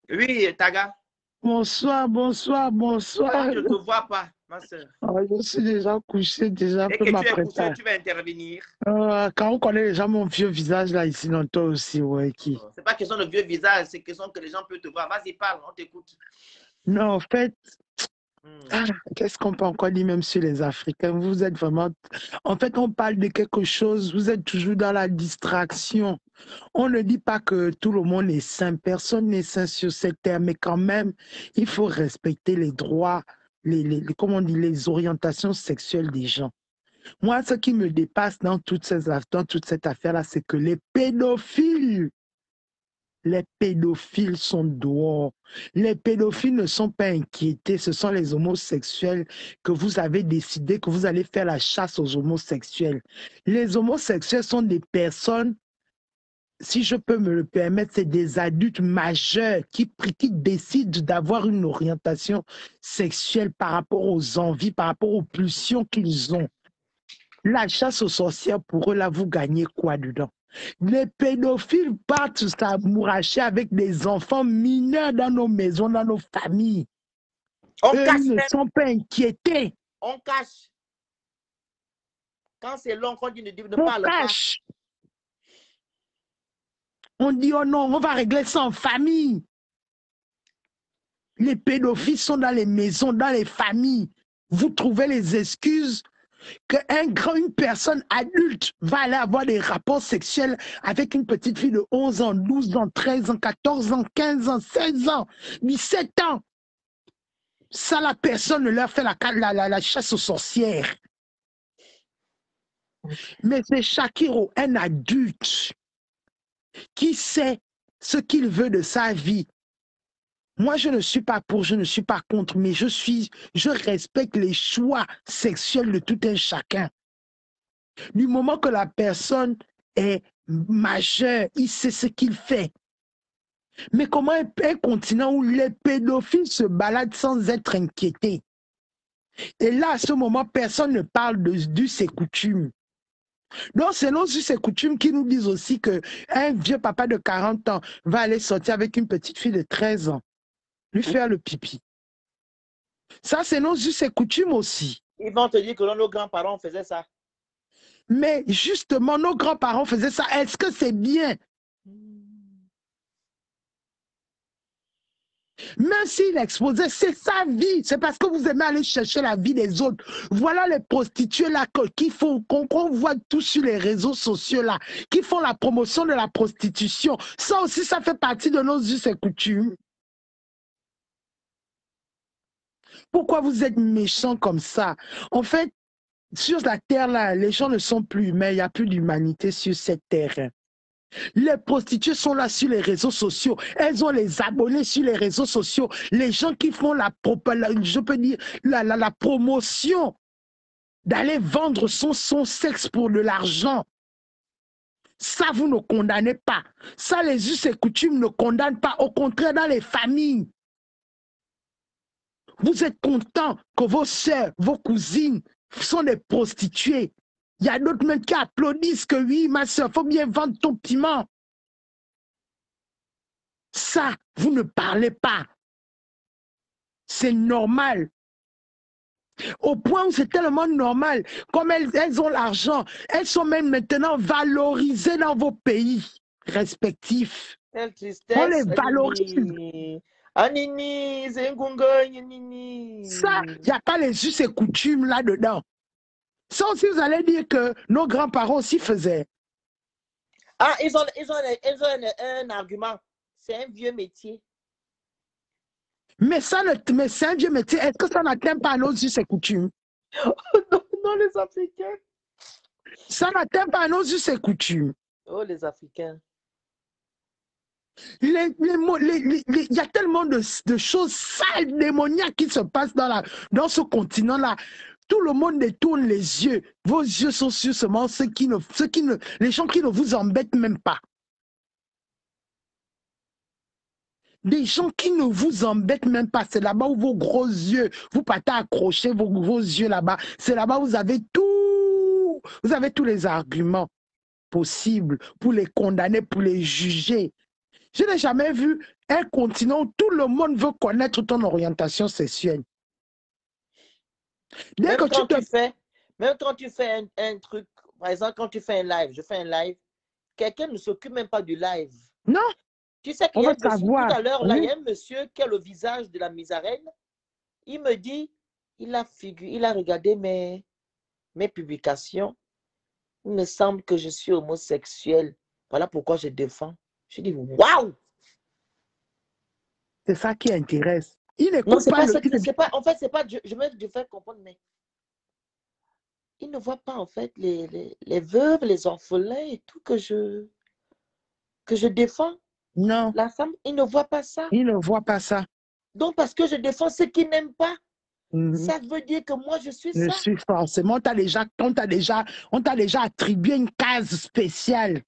Oui, Taga. Bonsoir, bonsoir, bonsoir. Je ne te vois pas, ma soeur. Je suis déjà couché, déjà Dès peu que tu es m'apprêter. couché, tu vas intervenir. Quand on connaît déjà mon vieux visage là, ici, non, toi aussi, ouais, qui? C'est pas question de vieux visage, c'est question que les gens peuvent te voir. Vas-y, parle, on t'écoute. Non, en fait, qu'est-ce qu'on peut encore dire même sur les Africains? Vous êtes vraiment... En fait, on parle de quelque chose, vous êtes toujours dans la distraction. On ne dit pas que tout le monde est sain, personne n'est sain sur cette terre, mais quand même, il faut respecter les droits, comment on dit, les orientations sexuelles des gens. Moi, ce qui me dépasse dans toute cette affaire-là, c'est que les pédophiles sont dehors. Les pédophiles ne sont pas inquiétés. Ce sont les homosexuels que vous avez décidé que vous allez faire la chasse aux homosexuels. Les homosexuels sont des personnes, si je peux me le permettre, c'est des adultes majeurs qui décident d'avoir une orientation sexuelle par rapport aux envies, par rapport aux pulsions qu'ils ont. La chasse aux sorcières, pour eux, là, vous gagnez quoi dedans? Les pédophiles partent s'amouracher avec des enfants mineurs dans nos maisons, dans nos familles. Ils ne sont pas inquiétés. On cache. Quand c'est long, quand tu ne dis ne parle pas. On dit, oh non, on va régler ça en famille. Les pédophiles sont dans les maisons, dans les familles. Vous trouvez les excuses qu'une personne adulte va aller avoir des rapports sexuels avec une petite fille de 11 ans, 12 ans, 13 ans, 14 ans, 15 ans, 16 ans, 17 ans. Ça, la personne ne leur fait la chasse aux sorcières. Mais c'est Shakira, un adulte, qui sait ce qu'il veut de sa vie. Moi, je ne suis pas pour, je ne suis pas contre, mais je respecte les choix sexuels de tout un chacun. Du moment que la personne est majeure, il sait ce qu'il fait. Mais comment un continent où les pédophiles se baladent sans être inquiétés? Et là, à ce moment, personne ne parle d'us et coutumes. Donc, c'est nos us et coutumes qui nous disent aussi qu'un vieux papa de 40 ans va aller sortir avec une petite fille de 13 ans, lui faire le pipi. Ça, c'est nos us et coutumes aussi. Ils vont te dire que nos grands-parents faisaient ça. Mais justement, nos grands-parents faisaient ça. Est-ce que c'est bien? Même s'il exposait, c'est sa vie. C'est parce que vous aimez aller chercher la vie des autres. Voilà les prostituées là qu'on voit tous sur les réseaux sociaux là, qui font la promotion de la prostitution. Ça aussi, ça fait partie de nos us et coutumes. Pourquoi vous êtes méchants comme ça? En fait, sur la terre là, les gens ne sont plus humains. Il n'y a plus d'humanité sur cette terre. Les prostituées sont là sur les réseaux sociaux. Elles ont les abonnés sur les réseaux sociaux. Les gens qui font je peux dire, la promotion d'aller vendre son sexe pour de l'argent. Ça, vous ne condamnez pas. Ça, les us et coutumes ne condamnent pas. Au contraire, dans les familles, vous êtes contents que vos sœurs, vos cousines sont des prostituées. Il y a d'autres même qui applaudissent que oui, ma soeur, il faut bien vendre ton piment. Ça, vous ne parlez pas. C'est normal. Au point où c'est tellement normal, comme elles ont l'argent, elles sont même maintenant valorisées dans vos pays respectifs. Quelle tristesse. On les valorise. Anini, Ça, il n'y a pas les us et coutumes là-dedans. Ça aussi, vous allez dire que nos grands-parents aussi faisaient. Ah, ils ont un argument. C'est un vieux métier. Mais c'est un vieux métier. Est-ce que ça n'atteint pas nos us et coutumes? Non, les Africains. Ça n'atteint pas nos us et coutumes. Oh, les Africains. Il y a tellement de choses sales, démoniaques qui se passent dans ce continent-là. Tout le monde détourne les yeux. Vos yeux sont sur seulement les gens qui ne vous embêtent même pas. Des gens qui ne vous embêtent même pas. C'est là-bas où vos gros yeux, vous partez accrocher vos yeux là-bas. C'est là-bas où vous avez tous les arguments possibles pour les condamner, pour les juger. Je n'ai jamais vu un continent où tout le monde veut connaître ton orientation sexuelle. Même quand tu fais un truc, par exemple, quand tu fais un live, je fais un live, quelqu'un ne s'occupe même pas du live. Non. Tu sais qu'il y a tout à l'heure, là, il y a un monsieur qui a le visage de la misarène. Il me dit, il a regardé mes publications. Il me semble que je suis homosexuel. Voilà pourquoi je défends. Je dis, waouh! C'est ça qui intéresse. Il n'écoute pas. En fait, c'est pas. Je me fais comprendre, mais il ne voit pas, en fait, les veuves, les orphelins et tout que je défends. Non. La femme, il ne voit pas ça. Il ne voit pas ça. Donc, parce que je défends ceux qui n'aiment pas, ça veut dire que moi, je suis ça. Je suis forcément, on t'a déjà attribué une case spéciale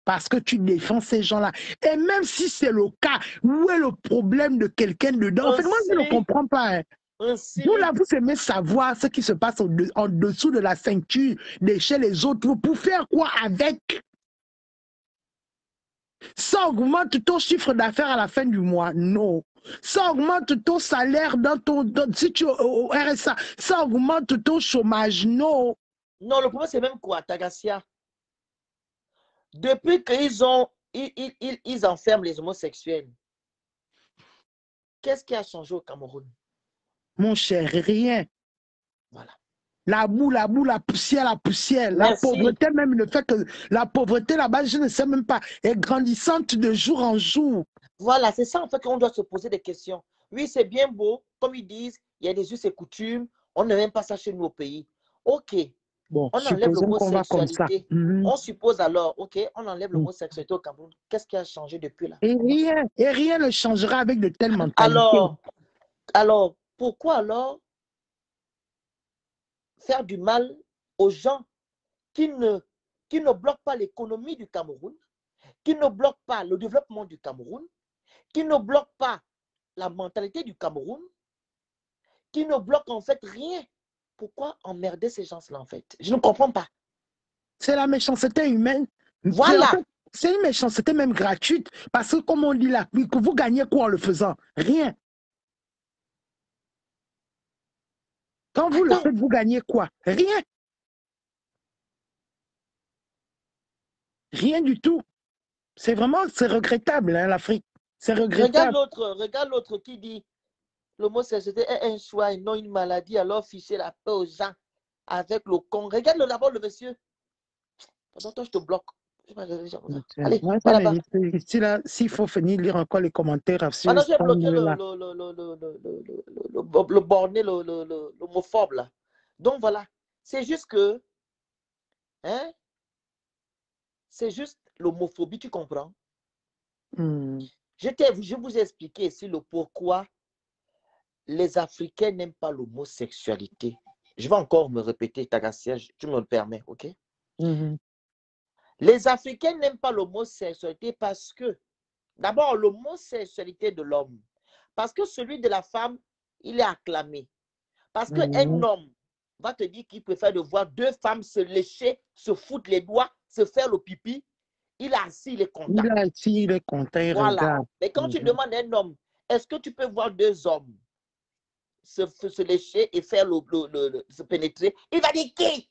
parce que tu défends ces gens-là. Et même si c'est le cas, où est le problème de quelqu'un dedans? En fait, moi, je ne comprends pas. Vous, là, vous aimez savoir ce qui se passe en dessous de la ceinture de chez les autres. Pour faire quoi avec? Ça augmente ton chiffre d'affaires à la fin du mois? Non. Ça augmente ton salaire si tu es au RSA. Ça augmente ton chômage? Non. Non, le problème, c'est même quoi, Tagassia? Depuis qu'ils ils enferment les homosexuels, qu'est-ce qui a changé au Cameroun? Mon cher, rien. Voilà. La boue, la poussière. La pauvreté, même le fait que la pauvreté là-bas, je ne sais même pas, est grandissante de jour en jour. Voilà, c'est ça en fait qu'on doit se poser des questions. Oui, c'est bien beau, comme ils disent, il y a des us et coutumes, on ne même pas ça chez nous au pays. Ok, bon, on enlève l'homosexualité. On suppose alors, ok, on enlève l'homosexualité au Cameroun. Qu'est-ce qui a changé depuis là? Et rien ne changera avec de telles mentalités. Alors, pourquoi alors faire du mal aux gens qui ne bloquent pas l'économie du Cameroun, qui ne bloquent pas le développement du Cameroun, qui ne bloquent pas la mentalité du Cameroun, qui ne bloquent en fait rien. Pourquoi emmerder ces gens-là en fait? Je ne comprends pas. C'est la méchanceté humaine. Voilà. C'est une méchanceté même gratuite. Parce que comme on dit là, que vous gagnez quoi en le faisant? Rien. Quand vous le faites, vous gagnez quoi? Rien. Rien du tout. C'est vraiment, c'est regrettable, hein, l'Afrique. C'est regrettable. Regarde l'autre qui dit l'homosexualité est un choix et non une maladie, alors fichez la paix aux gens avec le con. Regarde d'abord le monsieur. Pendant toi, je te bloque. Allez, ouais, va là-bas. Ici, là, s'il faut venir lire encore les commentaires sur maintenant, j'ai bloqué le borné, l'homophobe, là. Donc, voilà. C'est juste que, hein, c'est juste l'homophobie, tu comprends? Je vous ai expliqué ici le pourquoi les Africains n'aiment pas l'homosexualité. Je vais encore me répéter, Tagassia, tu me le permets, ok? Les Africains n'aiment pas l'homosexualité parce que, d'abord, l'homosexualité de l'homme, parce que celui de la femme, il est acclamé. Parce qu'un homme va te dire qu'il préfère de voir deux femmes se lécher, se foutre les doigts, se faire le pipi. Il est assis, il est content. Il est assis, il est content, il regarde. Mais quand tu demandes à un homme, est-ce que tu peux voir deux hommes se lécher et faire se pénétrer? Il va dire qui?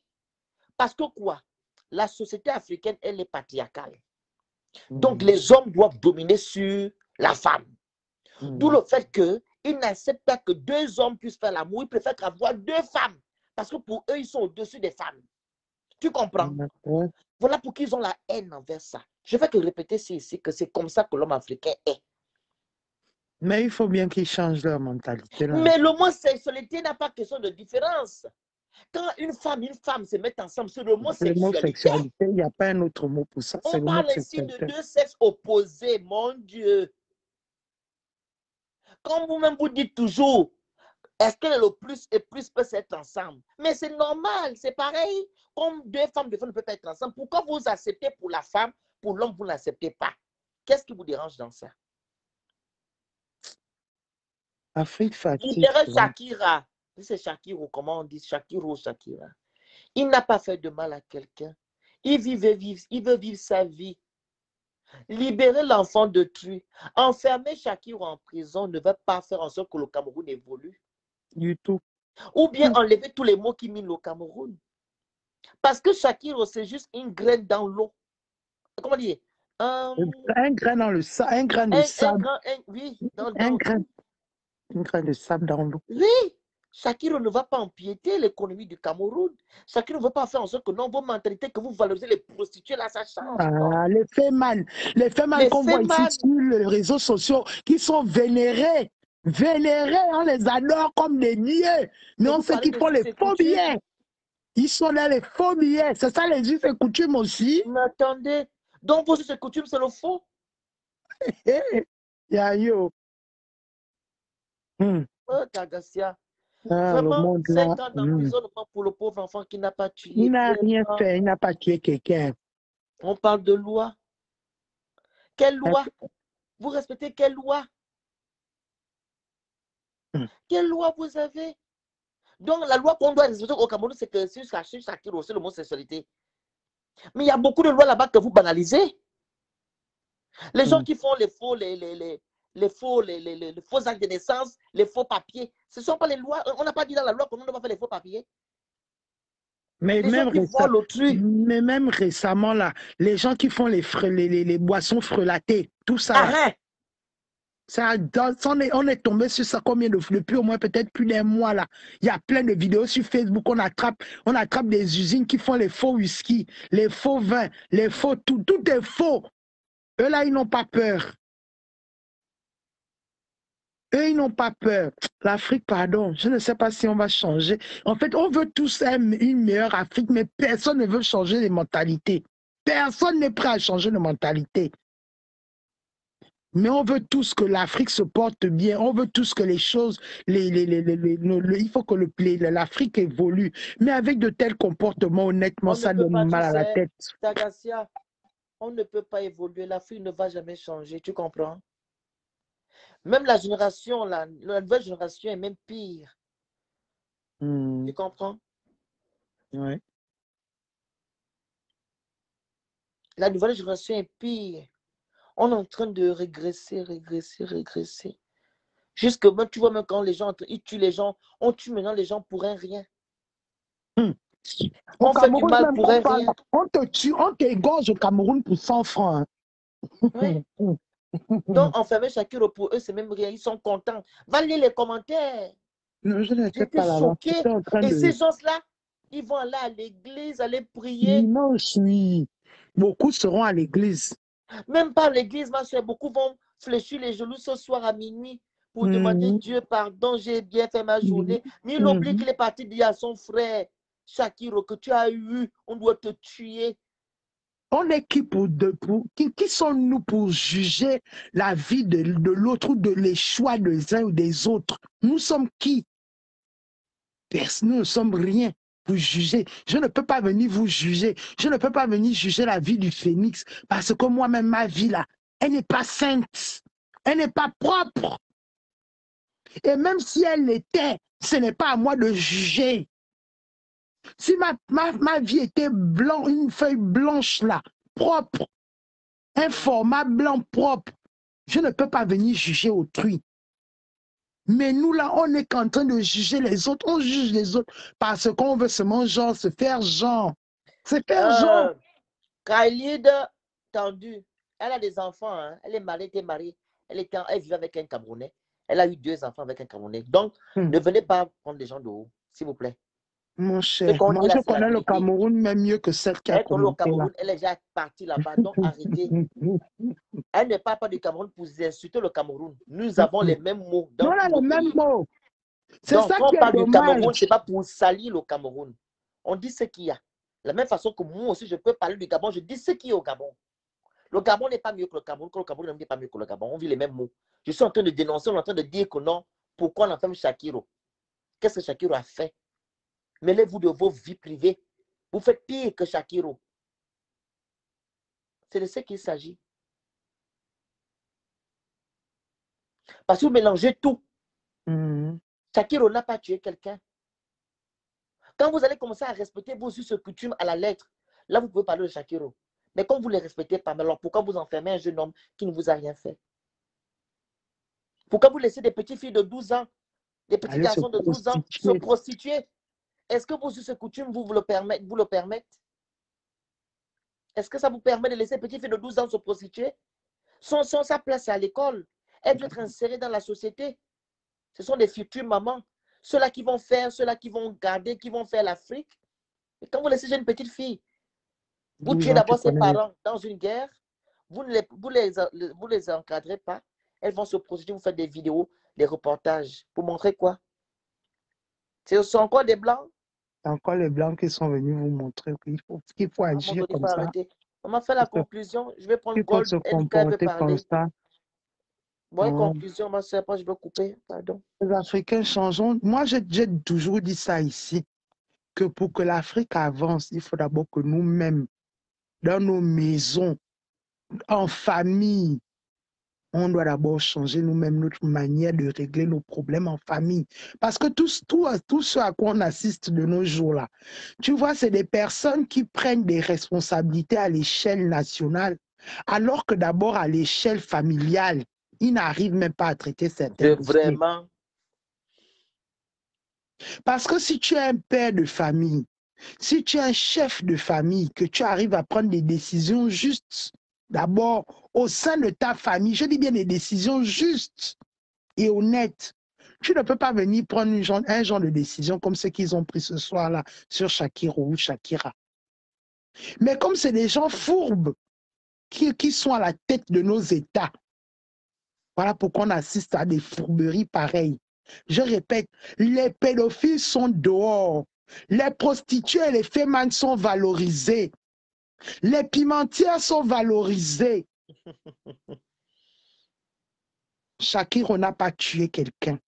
Parce que quoi? La société africaine, elle est patriarcale. Donc, les hommes doivent dominer sur la femme. D'où le fait qu'ils n'acceptent pas que deux hommes puissent faire l'amour. Ils préfèrent avoir deux femmes. Parce que pour eux, ils sont au-dessus des femmes. Tu comprends? Voilà pour qu'ils ont la haine envers ça. Je vais te répéter ici que c'est comme ça que l'homme africain est. Mais il faut bien qu'ils changent leur mentalité. Là. Mais l'homosexualité n'a pas question de différence. Quand une femme se met ensemble, c'est l'homosexualité. Il n'y a pas un autre mot pour ça. On parle ici de deux sexes opposés, mon Dieu. Comme vous-même vous dites toujours, est-ce que le plus et plus peuvent être ensemble? Mais c'est normal, c'est pareil. Comme deux femmes ne peuvent pas être ensemble, pourquoi vous acceptez pour la femme, pour l'homme, vous n'acceptez pas? Qu'est-ce qui vous dérange dans ça? Afrique fatigue. Libérez Shakira. C'est Shakiro, comment on dit? Shakira. Il n'a pas fait de mal à quelqu'un. Il veut vivre sa vie. Libérer l'enfant d'autrui. Enfermer Shakira en prison ne va pas faire en sorte que le Cameroun évolue. Du tout. Ou bien enlever tous les mots qui minent le Cameroun. Parce que Shakira, c'est juste une graine dans l'eau. Comment dire? Un grain dans le sable. Un grain de sable. Oui, un grain de sable dans l'eau. Oui. Shakira ne va pas empiéter l'économie du Cameroun. Shakira ne veut pas faire en sorte que non, vos mentalités, que vous valorisez les prostituées, là, ça change. Les faits mal. Les faits mal qu'on voit ici sur les réseaux sociaux qui sont vénérés. Vénérés, on les adore comme des dieux. Mais on sait qu'ils font les faux billets. Ils sont là, les faux billets. C'est ça les us et coutumes aussi. Mais attendez. Donc, vos us et coutumes, c'est le faux? Yo. Oh, Tagassia. Vraiment, 5 ans d'emprisonnement pour le pauvre enfant qui n'a pas tué. Il n'a rien fait, il n'a pas tué quelqu'un. On parle de loi. Quelle loi? Vous respectez quelle loi? Quelle loi vous avez? Donc, la loi qu'on doit respecter au Cameroun, c'est que c'est Shakira, c'est l'homosexualité. Mais il y a beaucoup de lois là-bas que vous banalisez. Les gens qui font les faux actes de naissance, les faux papiers, ce ne sont pas les lois. On n'a pas dit dans la loi qu'on ne doit pas faire les faux papiers. Mais même récemment, là, les gens qui font les boissons frelatées, tout ça. On est tombé sur ça combien depuis au moins peut-être plus d'un mois là. Il y a plein de vidéos sur Facebook, on attrape des usines qui font les faux whisky, les faux vins, les faux tout est faux. Eux là, ils n'ont pas peur. Eux, ils n'ont pas peur. L'Afrique, pardon, je ne sais pas si on va changer. En fait, on veut tous une meilleure Afrique, mais personne ne veut changer les mentalités. Personne n'est prêt à changer de mentalité. Mais on veut tous que l'Afrique se porte bien. On veut tous que les choses, il faut que l'Afrique évolue. Mais avec de tels comportements, honnêtement, ça donne mal à la tête. Tagassia, on ne peut pas évoluer. L'Afrique ne va jamais changer. Tu comprends? Même la génération, la nouvelle génération est même pire. Tu comprends? Ouais. La nouvelle génération est pire. On est en train de régresser. Jusque même, tu vois, même quand les gens ils tuent les gens, on tue maintenant les gens pour un rien. Au On fait du Cameroun, mal même pour un rien. on te tue, on t'égorge au Cameroun pour 100 francs. Hein. Oui. Donc, enfermer Shakiro pour eux, c'est même rien. Ils sont contents. Va lire les commentaires. Non, je n'étais J'étais pas là-bas. choquée. J'étais en train Et de... ces gens-là, ils vont aller à l'église, aller prier. Dimanche, oui. Beaucoup seront à l'église. Même pas à l'église, ma soeur. Beaucoup vont fléchir les genoux ce soir à minuit pour demander Dieu pardon, j'ai bien fait ma journée. Mais il oublie qu'il est parti dire à son frère, Shakiro, que tu as eu, on doit te tuer. On est qui qui sommes-nous pour juger la vie de l'autre ou les choix des uns ou des autres? Nous sommes qui? Nous ne sommes rien pour juger. Je ne peux pas venir vous juger. Je ne peux pas venir juger la vie du phénix parce que moi-même, ma vie là, elle n'est pas sainte. Elle n'est pas propre. Et même si elle l'était, ce n'est pas à moi de juger. Si ma vie était blanc, une feuille blanche là, propre, un format blanc propre, je ne peux pas venir juger autrui. Mais nous là, on n'est qu'en train de juger les autres. On juge les autres parce qu'on veut seulement genre se faire genre. Se faire genre. Khalid, tendu, elle a des enfants, hein. Elle est mariée, était mariée. Elle vit avec un Camerounais. Elle a eu 2 enfants avec un Camerounais. Donc, ne venez pas prendre des gens de haut, s'il vous plaît. Mon cher, moi je connais le Cameroun même mieux que celle qui a commenté là. Elle est déjà partie là-bas, donc arrêtez. Elle ne parle pas du Cameroun pour insulter le Cameroun. Nous avons les mêmes mots dans on a les mêmes mots. C'est ça qui est dommage. Quand on parle du Cameroun, ce n'est pas pour salir le Cameroun. On dit ce qu'il y a. De la même façon que moi aussi, je peux parler du Gabon, je dis ce qu'il y a au Gabon. Le Gabon n'est pas mieux que le Cameroun, le Cameroun n'est pas mieux que le Gabon. On vit les mêmes mots. Je suis en train de dénoncer, on est en train de dire que non. Pourquoi on enferme Shakiro? Qu'est-ce que Shakiro a fait? Mêlez-vous de vos vies privées. Vous faites pire que Shakiro. C'est de ce qu'il s'agit. Parce que vous mélangez tout. Shakiro n'a pas tué quelqu'un. Quand vous allez commencer à respecter vos us et coutumes à la lettre, là, vous pouvez parler de Shakiro. Mais quand vous ne les respectez pas, alors pourquoi vous enfermez un jeune homme qui ne vous a rien fait? Pourquoi vous laissez des petites filles de 12 ans, des petits garçons de 12 ans se prostituer? Est-ce que vos us et coutumes vous le permettent? Est-ce que ça vous permet de laisser des petites filles de 12 ans se prostituer? Sa place à l'école. Elle doit être insérée dans la société. Ce sont des futures mamans. Ceux-là qui vont faire, ceux-là qui vont garder, qui vont faire l'Afrique. Et quand vous laissez une petite fille, vous tuez d'abord ses parents dans une guerre, vous ne les encadrez pas, elles vont se prostituer, vous faites des vidéos, des reportages. Pour montrer quoi? Ce sont encore des Blancs? C'est encore les Blancs qui sont venus vous montrer qu'il faut agir comme ça. Arrêter. On m'a fait la conclusion. Je vais prendre Gold. Il faut se comporter comme ça. Bon, conclusion, ma soeur, je vais couper. Pardon. Les Africains changeons. Moi, j'ai toujours dit ça ici, que pour que l'Afrique avance, il faut d'abord que nous-mêmes, dans nos maisons, en famille, on doit d'abord changer nous-mêmes notre manière de régler nos problèmes en famille. Parce que tout ce à quoi on assiste de nos jours-là, tu vois, c'est des personnes qui prennent des responsabilités à l'échelle nationale, alors que d'abord à l'échelle familiale, ils n'arrivent même pas à traiter certains dossiers. Vraiment. Parce que si tu es un père de famille, si tu es un chef de famille, que tu arrives à prendre des décisions justes, d'abord au sein de ta famille, je dis bien des décisions justes et honnêtes, tu ne peux pas venir prendre un genre de décision comme ce qu'ils ont pris ce soir-là sur Shakiro ou Shakira. Mais comme c'est des gens fourbes qui sont à la tête de nos États, voilà pourquoi on assiste à des fourberies pareilles. Je répète, les pédophiles sont dehors. Les prostituées et les féminin sont valorisées. Les pimentières sont valorisées. Shakiro n'a pas tué quelqu'un.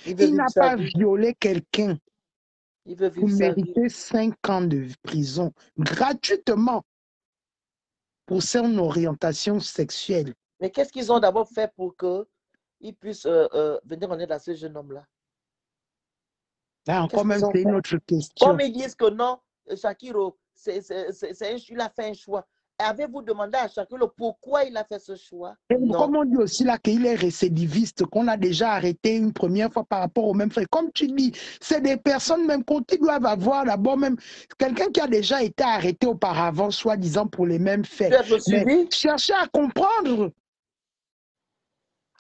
Il n'a pas violé quelqu'un. Vous méritez 5 ans de prison gratuitement pour son orientation sexuelle. Mais qu'est-ce qu'ils ont d'abord fait pour que ils puissent venir en aide à ce jeune homme-là. Là encore même, c'est une autre question. Comme ils disent que non, Shakiro, il a fait un choix. Avez-vous demandé à Shakiro pourquoi il a fait ce choix? Et non. comme on dit aussi là qu'il est récidiviste, qu'on a déjà arrêté une première fois par rapport au même fait. Comme tu dis, c'est des personnes même qui doivent avoir d'abord même quelqu'un qui a déjà été arrêté auparavant, soi-disant pour les mêmes faits. Mais chercher à comprendre.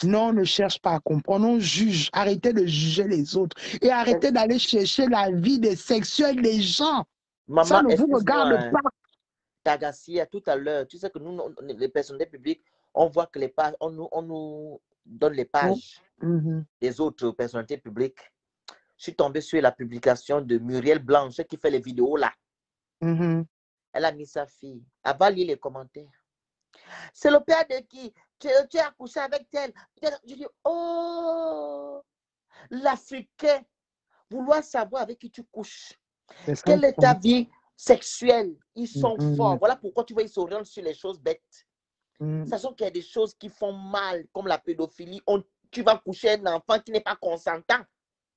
Non, on ne cherche pas à comprendre, on juge. Arrêtez de juger les autres et arrêtez d'aller chercher la vie des sexuels des gens. Maman, ça ne vous regarde pas. Tagassia, tout à l'heure, tu sais que nous, les personnels publics, on voit que les pages, on nous donne les pages des autres personnalités publiques. Je suis tombé sur la publication de Muriel Blanche qui fait les vidéos là. Elle a mis sa fille. Elle va lire les commentaires. C'est le père de qui? Tu as couché avec tel. Je dis, oh, l'Africain, vouloir savoir avec qui tu couches. Quelle est ta vie sexuelle? Ils sont forts. Voilà pourquoi tu vois, ils s'orientent sur les choses bêtes. Sachant qu'il y a des choses qui font mal, comme la pédophilie. Tu vas coucher un enfant qui n'est pas consentant.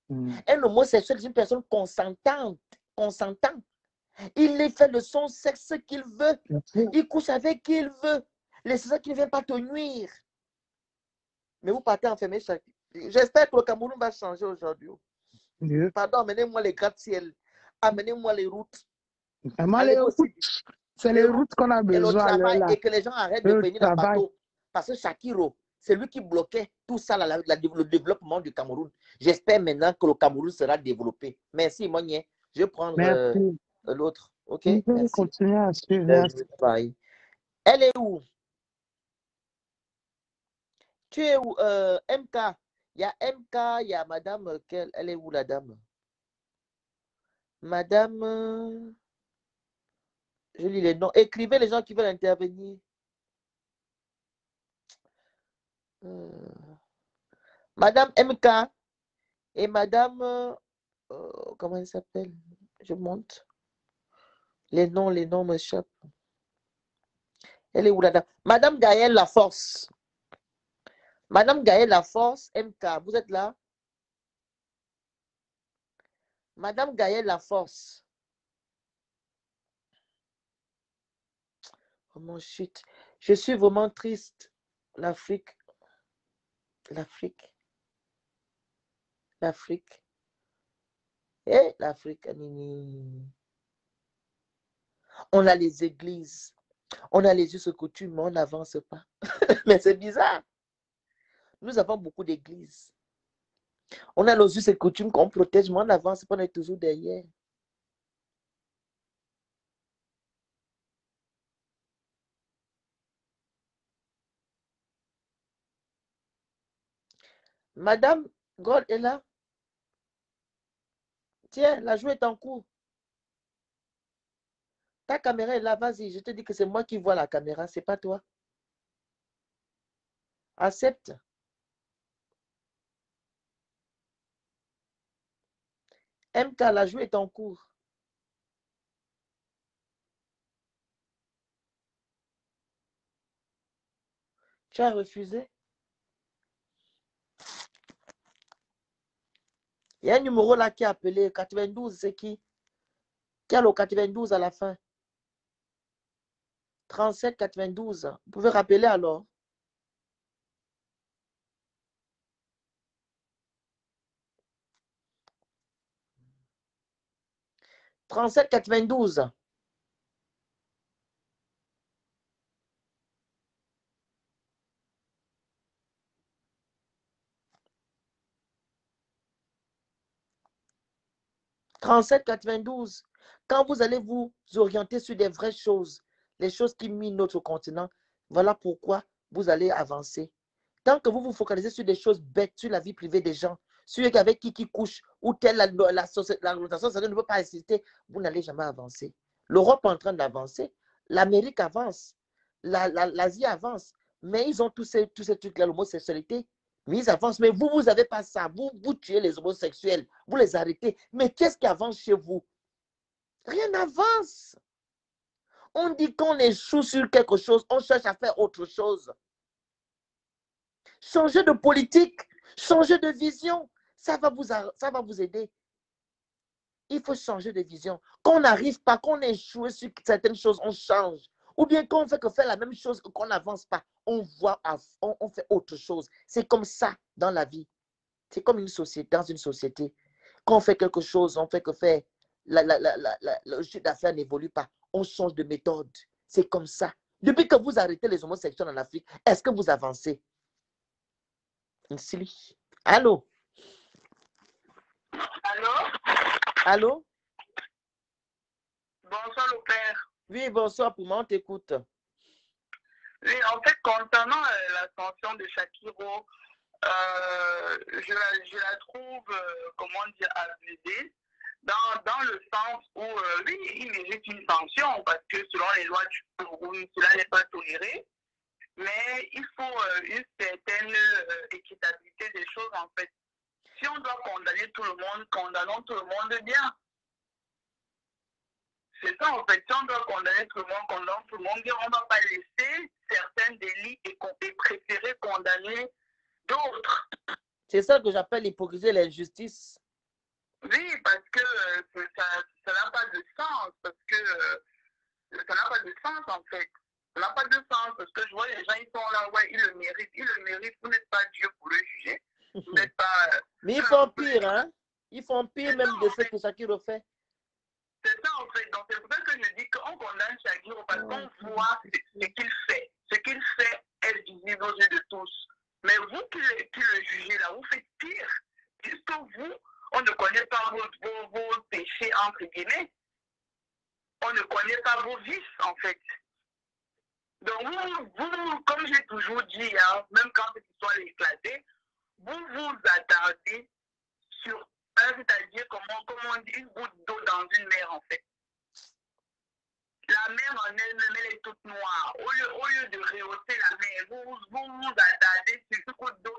Un homosexuel, c'est une personne consentante. Il fait de son sexe ce qu'il veut. Il couche avec qui il veut. C'est ça qui ne vient pas te nuire. Mais vous partez enfermer chaque... J'espère que le Cameroun va changer aujourd'hui. Pardon, amenez-moi les gratte-ciel. Amenez-moi les routes. C'est les routes qu'on a besoin. Et le travail, et que les gens arrêtent de venir en bateau. Parce que Shakiro, c'est lui qui bloquait tout ça, le développement du Cameroun. J'espère maintenant que le Cameroun sera développé. Merci, Mounier. Je vais prendre l'autre. OK? Merci. Continuer à suivre. Elle est où? Tu es où? MK. Il y a MK, il y a Madame. Elle est où, la dame? Madame. Je lis les noms. Écrivez les gens qui veulent intervenir. Madame MK et Madame. Comment elle s'appelle? Je monte. Les noms m'échappent. Elle est où, la dame? Madame Gaëlle Laforce. Madame Gaëlle Laforce, MK, vous êtes là? Madame Gaëlle Laforce. Oh mon shit. Je suis vraiment triste. L'Afrique. Eh, l'Afrique. On a les églises. On a les us et coutumes, mais on n'avance pas. Mais c'est bizarre. Nous avons beaucoup d'églises. On a nos us et coutumes qu'on protège, mais on n'avance pas, on est toujours derrière. Madame Gold est là. Tiens, la joue est en cours. Ta caméra est là, vas-y. Je te dis que c'est moi qui vois la caméra, c'est pas toi. Accepte. MK, la joue est en cours. Tu as refusé? Il y a un numéro là qui a appelé 92, c'est qui? Qui a le 92 à la fin? 37 92. Vous pouvez rappeler alors. « 37 92. « 37 92. Quand vous allez vous orienter sur des vraies choses, les choses qui minent notre continent, voilà pourquoi vous allez avancer. Tant que vous vous focalisez sur des choses bêtes, sur la vie privée des gens, sur avec qui couche, ou telle la société ne peut pas exister, vous n'allez jamais avancer. L'Europe est en train d'avancer, l'Amérique avance, l'Asie avance, mais ils ont tous ces trucs-là, l'homosexualité, mais ils avancent. Mais vous n'avez pas ça. Vous tuez les homosexuels, vous les arrêtez. Mais qu'est-ce qui avance chez vous? Rien n'avance. On dit qu'on échoue sur quelque chose, on cherche à faire autre chose. Changez de politique, changez de vision. Ça va vous aider. Il faut changer de vision. Quand on n'arrive pas, qu'on échoue sur certaines choses, on change. Ou bien quand on fait que faire la même chose, qu'on n'avance pas, on fait autre chose. C'est comme ça dans la vie. C'est comme une société, dans une société. Quand on fait quelque chose, on fait que faire, le chiffre d'affaires n'évolue pas. On change de méthode. C'est comme ça. Depuis que vous arrêtez les homosexuels en Afrique, est-ce que vous avancez? Allô? Allô? Allô? Bonsoir, le père. Oui, bonsoir, pour moi, on t'écoute. Oui, en fait, concernant l'ascension de Shakiro, je la trouve, comment dire, abusée, dans le sens où, oui, il mérite une sanction, parce que selon les lois du Cameroun, cela n'est pas toléré, mais il faut une certaine équitabilité des choses, en fait. Si on doit condamner tout le monde, condamnons tout le monde bien. C'est ça, en fait. Si on doit condamner tout le monde, condamne tout le monde bien. On ne va pas laisser certains délits et préférer condamner d'autres. C'est ça que j'appelle l'hypocrisie et l'injustice. Oui, parce que ça n'a pas de sens. Parce que ça n'a pas de sens, en fait. Ça n'a pas de sens. Parce que je vois les gens, ils sont là, ouais, ils le méritent. Ils le méritent. Vous n'êtes pas Dieu pour le juger. Vous n'êtes pas... Mais ils font pire, hein? Ils font pire même de ce que Shakiro fait. C'est ça, en fait. Donc, c'est pour ça que je dis qu'on condamne Shakiro parce qu'on voit ce qu'il fait. Ce qu'il fait est visible aux yeux de tous. Mais vous qui le jugez là, vous faites pire. Puisque vous, on ne connaît pas vos péchés, entre guillemets. On ne connaît pas vos vices, en fait. Donc, vous comme j'ai toujours dit, hein, même quand cette histoire est éclatée, vous vous attardez sur, c'est-à-dire, comment on dit, une goutte d'eau dans une mer, en fait. La mer en elle-même, elle est toute noire. Au lieu de rehausser la mer, vous vous attardez sur une goutte d'eau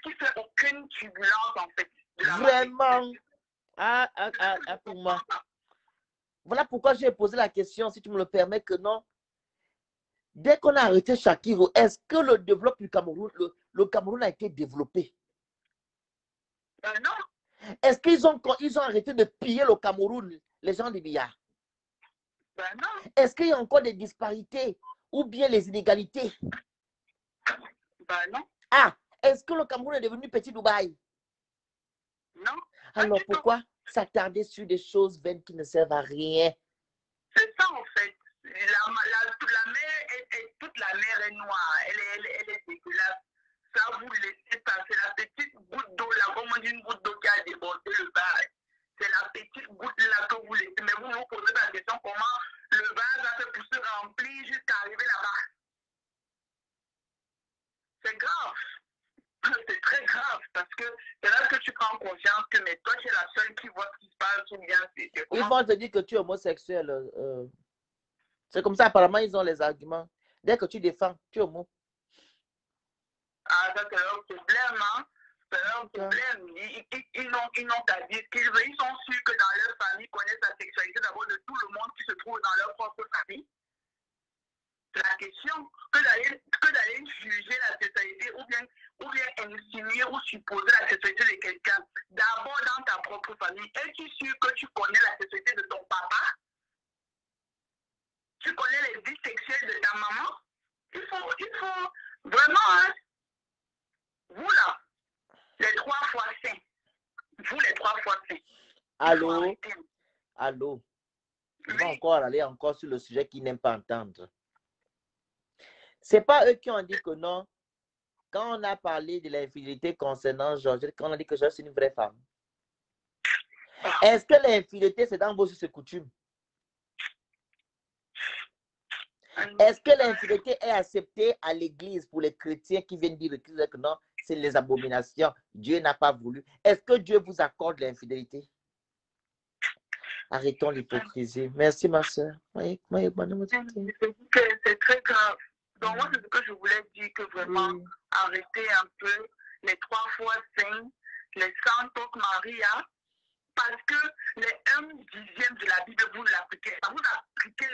qui fait aucune turbulence, en fait. Vraiment. Pour moi. Voilà pourquoi j'ai posé la question, si tu me le permets, que non. Dès qu'on a arrêté Shakiro, est-ce que le développement du Cameroun, le Cameroun a été développé? Non. Est-ce qu'ils ont arrêté de piller le Cameroun, les gens du milliards? Non. Est-ce qu'il y a encore des disparités ou bien les inégalités? Non. Ah, est-ce que le Cameroun est devenu petit Dubaï? Non. Alors pourquoi s'attarder sur des choses vaines qui ne servent à rien? C'est ça, en fait. Toute la mer est noire. Elle est dégueulasse. Ça, vous laissez passer la petite goutte d'eau là, comme on dit, une goutte d'eau qui a débordé le vase. C'est la petite goutte là que vous laissez. Mais vous vous posez la question comment le vase va se pousser rempli jusqu'à arriver là-bas. C'est grave. C'est très grave parce que c'est là que tu prends conscience que mais toi, tu es la seule qui voit ce qui se passe ou bien c'est Ils vont te dire que tu es homosexuel. C'est comme ça, apparemment, ils ont les arguments. Dès que tu défends, tu es homo. Ah, ça, c'est leur problème, hein. C'est leur problème. Ils n'ont qu'à dire ce qu'ils veulent. Ils sont sûrs que dans leur famille, connaissent la sexualité d'abord de tout le monde qui se trouve dans leur propre famille. C'est la question. Que d'aller juger la sexualité ou bien insinuer ou supposer la sexualité de quelqu'un. D'abord dans ta propre famille. Es-tu sûr que tu connais la sexualité de ton papa? Tu connais les vies sexuelles de ta maman? Il faut vraiment, hein, vous là, les 3 fois saints. Vous les 3 fois saints. Allô. Ils vont encore aller sur le sujet qu'ils n'aiment pas entendre. C'est pas eux qui ont dit que non. Quand on a parlé de l'infidélité concernant Georgette, quand on a dit que Georgette c'est une vraie femme. Est-ce que l'infidélité c'est dans vos us et coutumes? Est-ce que l'infidélité est acceptée à l'église pour les chrétiens qui viennent dire que non, c'est les abominations, Dieu n'a pas voulu? Est-ce que Dieu vous accorde l'infidélité? Arrêtons l'hypocrisie. Merci ma soeur. C'est très grave. Donc moi c'est ce que je voulais dire, que vraiment arrêter un peu les 3 fois saints, les Santos Maria, parce que les 1/10 de la Bible, vous l'appliquez. Vous appliquez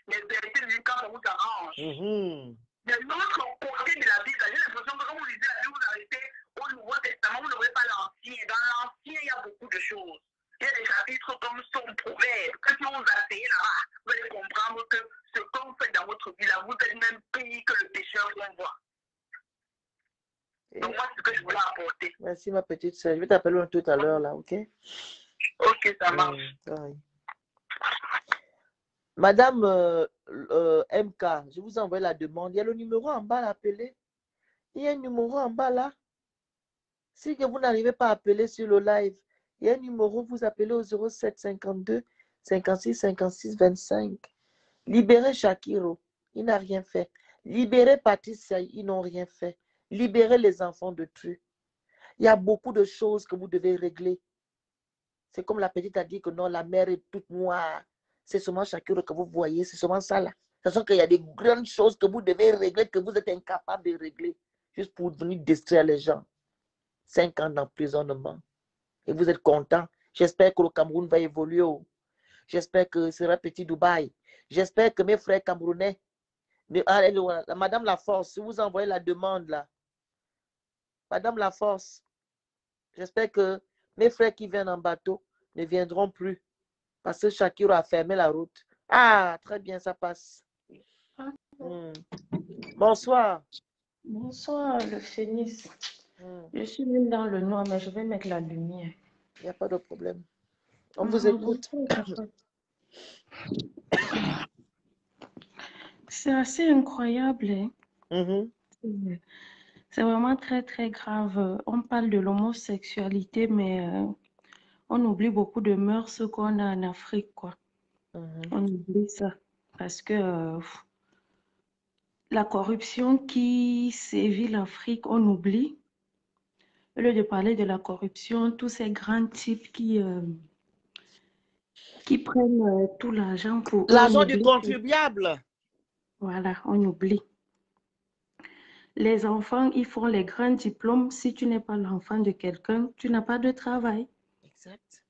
les versets quand ça vous arrange. De l'autre côté, parlez de la Bible, j'ai l'impression que quand vous lisez la Bible, vous arrêtez au Nouveau Testament, vous n'aurez pas l'Ancien. Dans l'Ancien, il y a beaucoup de choses. Il y a des chapitres comme son proverbe. Quand vous vous asseyez là-bas, vous allez comprendre que ce que vous faites dans votre vie, là, vous êtes même pire que le pécheur qu'on voit. Donc moi, c'est ce que je voulais apporter. Merci, ma petite soeur. Je vais t'appeler tout à l'heure, là, ok? Ok, ça marche. Madame MK, je vous envoie la demande. Il y a le numéro en bas à appeler. Il y a un numéro en bas là. Si vous n'arrivez pas à appeler sur le live, il y a un numéro, vous appelez au 07 52 56 56 25. Libérez Shakiro, il n'a rien fait. Libérez Patricia, ils n'ont rien fait. Libérez les enfants de Tru. Il y a beaucoup de choses que vous devez régler. C'est comme la petite a dit que non, la mer est toute noire. C'est seulement Shakiro que vous voyez, c'est seulement ça là. De toute façon qu'il y a des grandes choses que vous devez régler, que vous êtes incapable de régler, juste pour venir distraire les gens. 5 ans d'emprisonnement. Et vous êtes content. J'espère que le Cameroun va évoluer. J'espère que ce sera petit Dubaï. J'espère que mes frères camerounais, Madame Laforce, si vous envoyez la demande là, Madame Laforce, j'espère que mes frères qui viennent en bateau ne viendront plus parce que Shakiro a fermé la route. Ah, très bien, ça passe. Bonsoir. Bonsoir, le phénix. Je suis même dans le noir, mais je vais mettre la lumière. Il n'y a pas de problème. On vous écoute. C'est assez incroyable. Hein? C'est vraiment très, très grave. On parle de l'homosexualité, mais on oublie beaucoup de mœurs qu'on a en Afrique, quoi. On oublie ça. Parce que la corruption qui sévit l'Afrique, on oublie. Au lieu de parler de la corruption, tous ces grands types qui prennent tout l'argent pour... L'argent du contribuable. Voilà, on oublie. Les enfants, ils font les grands diplômes. Si tu n'es pas l'enfant de quelqu'un, tu n'as pas de travail. Exact.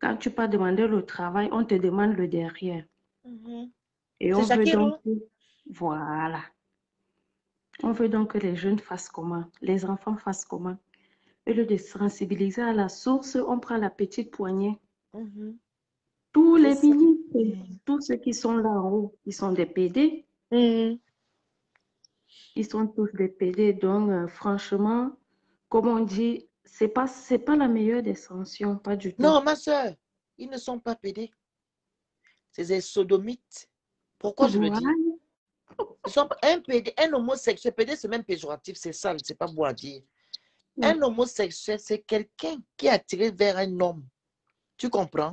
Quand tu pars demander le travail, on te demande le derrière. Et on veut donc... Voilà. On veut donc que les jeunes fassent comment? Les enfants fassent comment? Au lieu de sensibiliser à la source, on prend la petite poignée. Tous les ministres, tous ceux qui sont là en haut, ils sont des PD. Ils sont tous des PD. Donc, franchement, comme on dit, c'est pas la meilleure des sanctions, pas du tout. Non, ma soeur, ils ne sont pas PD. C'est des sodomites. Pourquoi je le dis? Ils sont un PD, un homosexuel. PD, c'est même péjoratif, c'est sale, c'est pas beau à dire. Un homosexuel, c'est quelqu'un qui est attiré vers un homme. Tu comprends?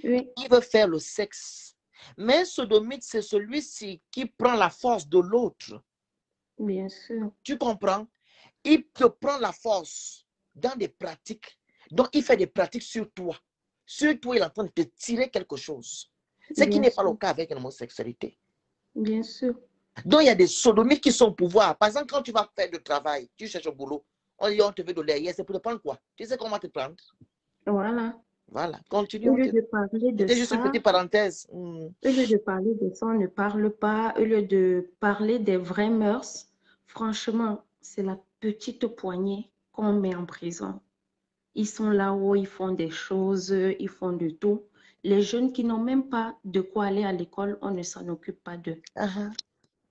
Oui. Il veut faire le sexe. Mais un sodomite, c'est celui-ci qui prend la force de l'autre. Bien sûr. Tu comprends? Il te prend la force dans des pratiques. Donc, il fait des pratiques sur toi. Sur toi, il est en train de te tirer quelque chose. Ce qui n'est pas le cas avec l'homosexualité. Bien sûr. Donc, il y a des sodomites qui sont au pouvoir. Par exemple, quand tu vas faire du travail, tu cherches un boulot, on dit on te veut de l'air, c'est pour te prendre quoi? Tu sais comment te prendre? Voilà. Voilà, continue. Au lieu de parler de ça, juste une petite parenthèse. Au lieu de parler de ça, on ne parle pas. Au lieu de parler des vraies mœurs, franchement, c'est la petite poignée qu'on met en prison. Ils sont là-haut, ils font des choses, ils font de tout. Les jeunes qui n'ont même pas de quoi aller à l'école, on ne s'en occupe pas d'eux.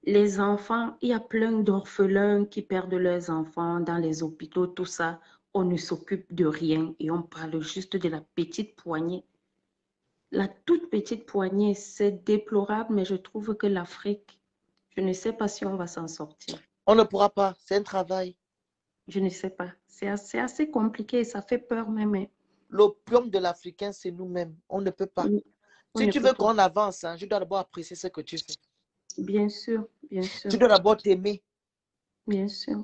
Les enfants, il y a plein d'orphelins qui perdent leurs enfants dans les hôpitaux, tout ça. On ne s'occupe de rien et on parle juste de la petite poignée. La toute petite poignée, c'est déplorable, mais je trouve que l'Afrique, je ne sais pas si on va s'en sortir. On ne pourra pas, c'est un travail. Je ne sais pas. C'est assez compliqué, ça fait peur même. L'opium de l'Africain, c'est nous-mêmes. On ne peut pas. Si tu veux qu'on avance, je dois d'abord apprécier ce que tu fais. Bien sûr, bien sûr. Tu dois d'abord t'aimer. Bien sûr.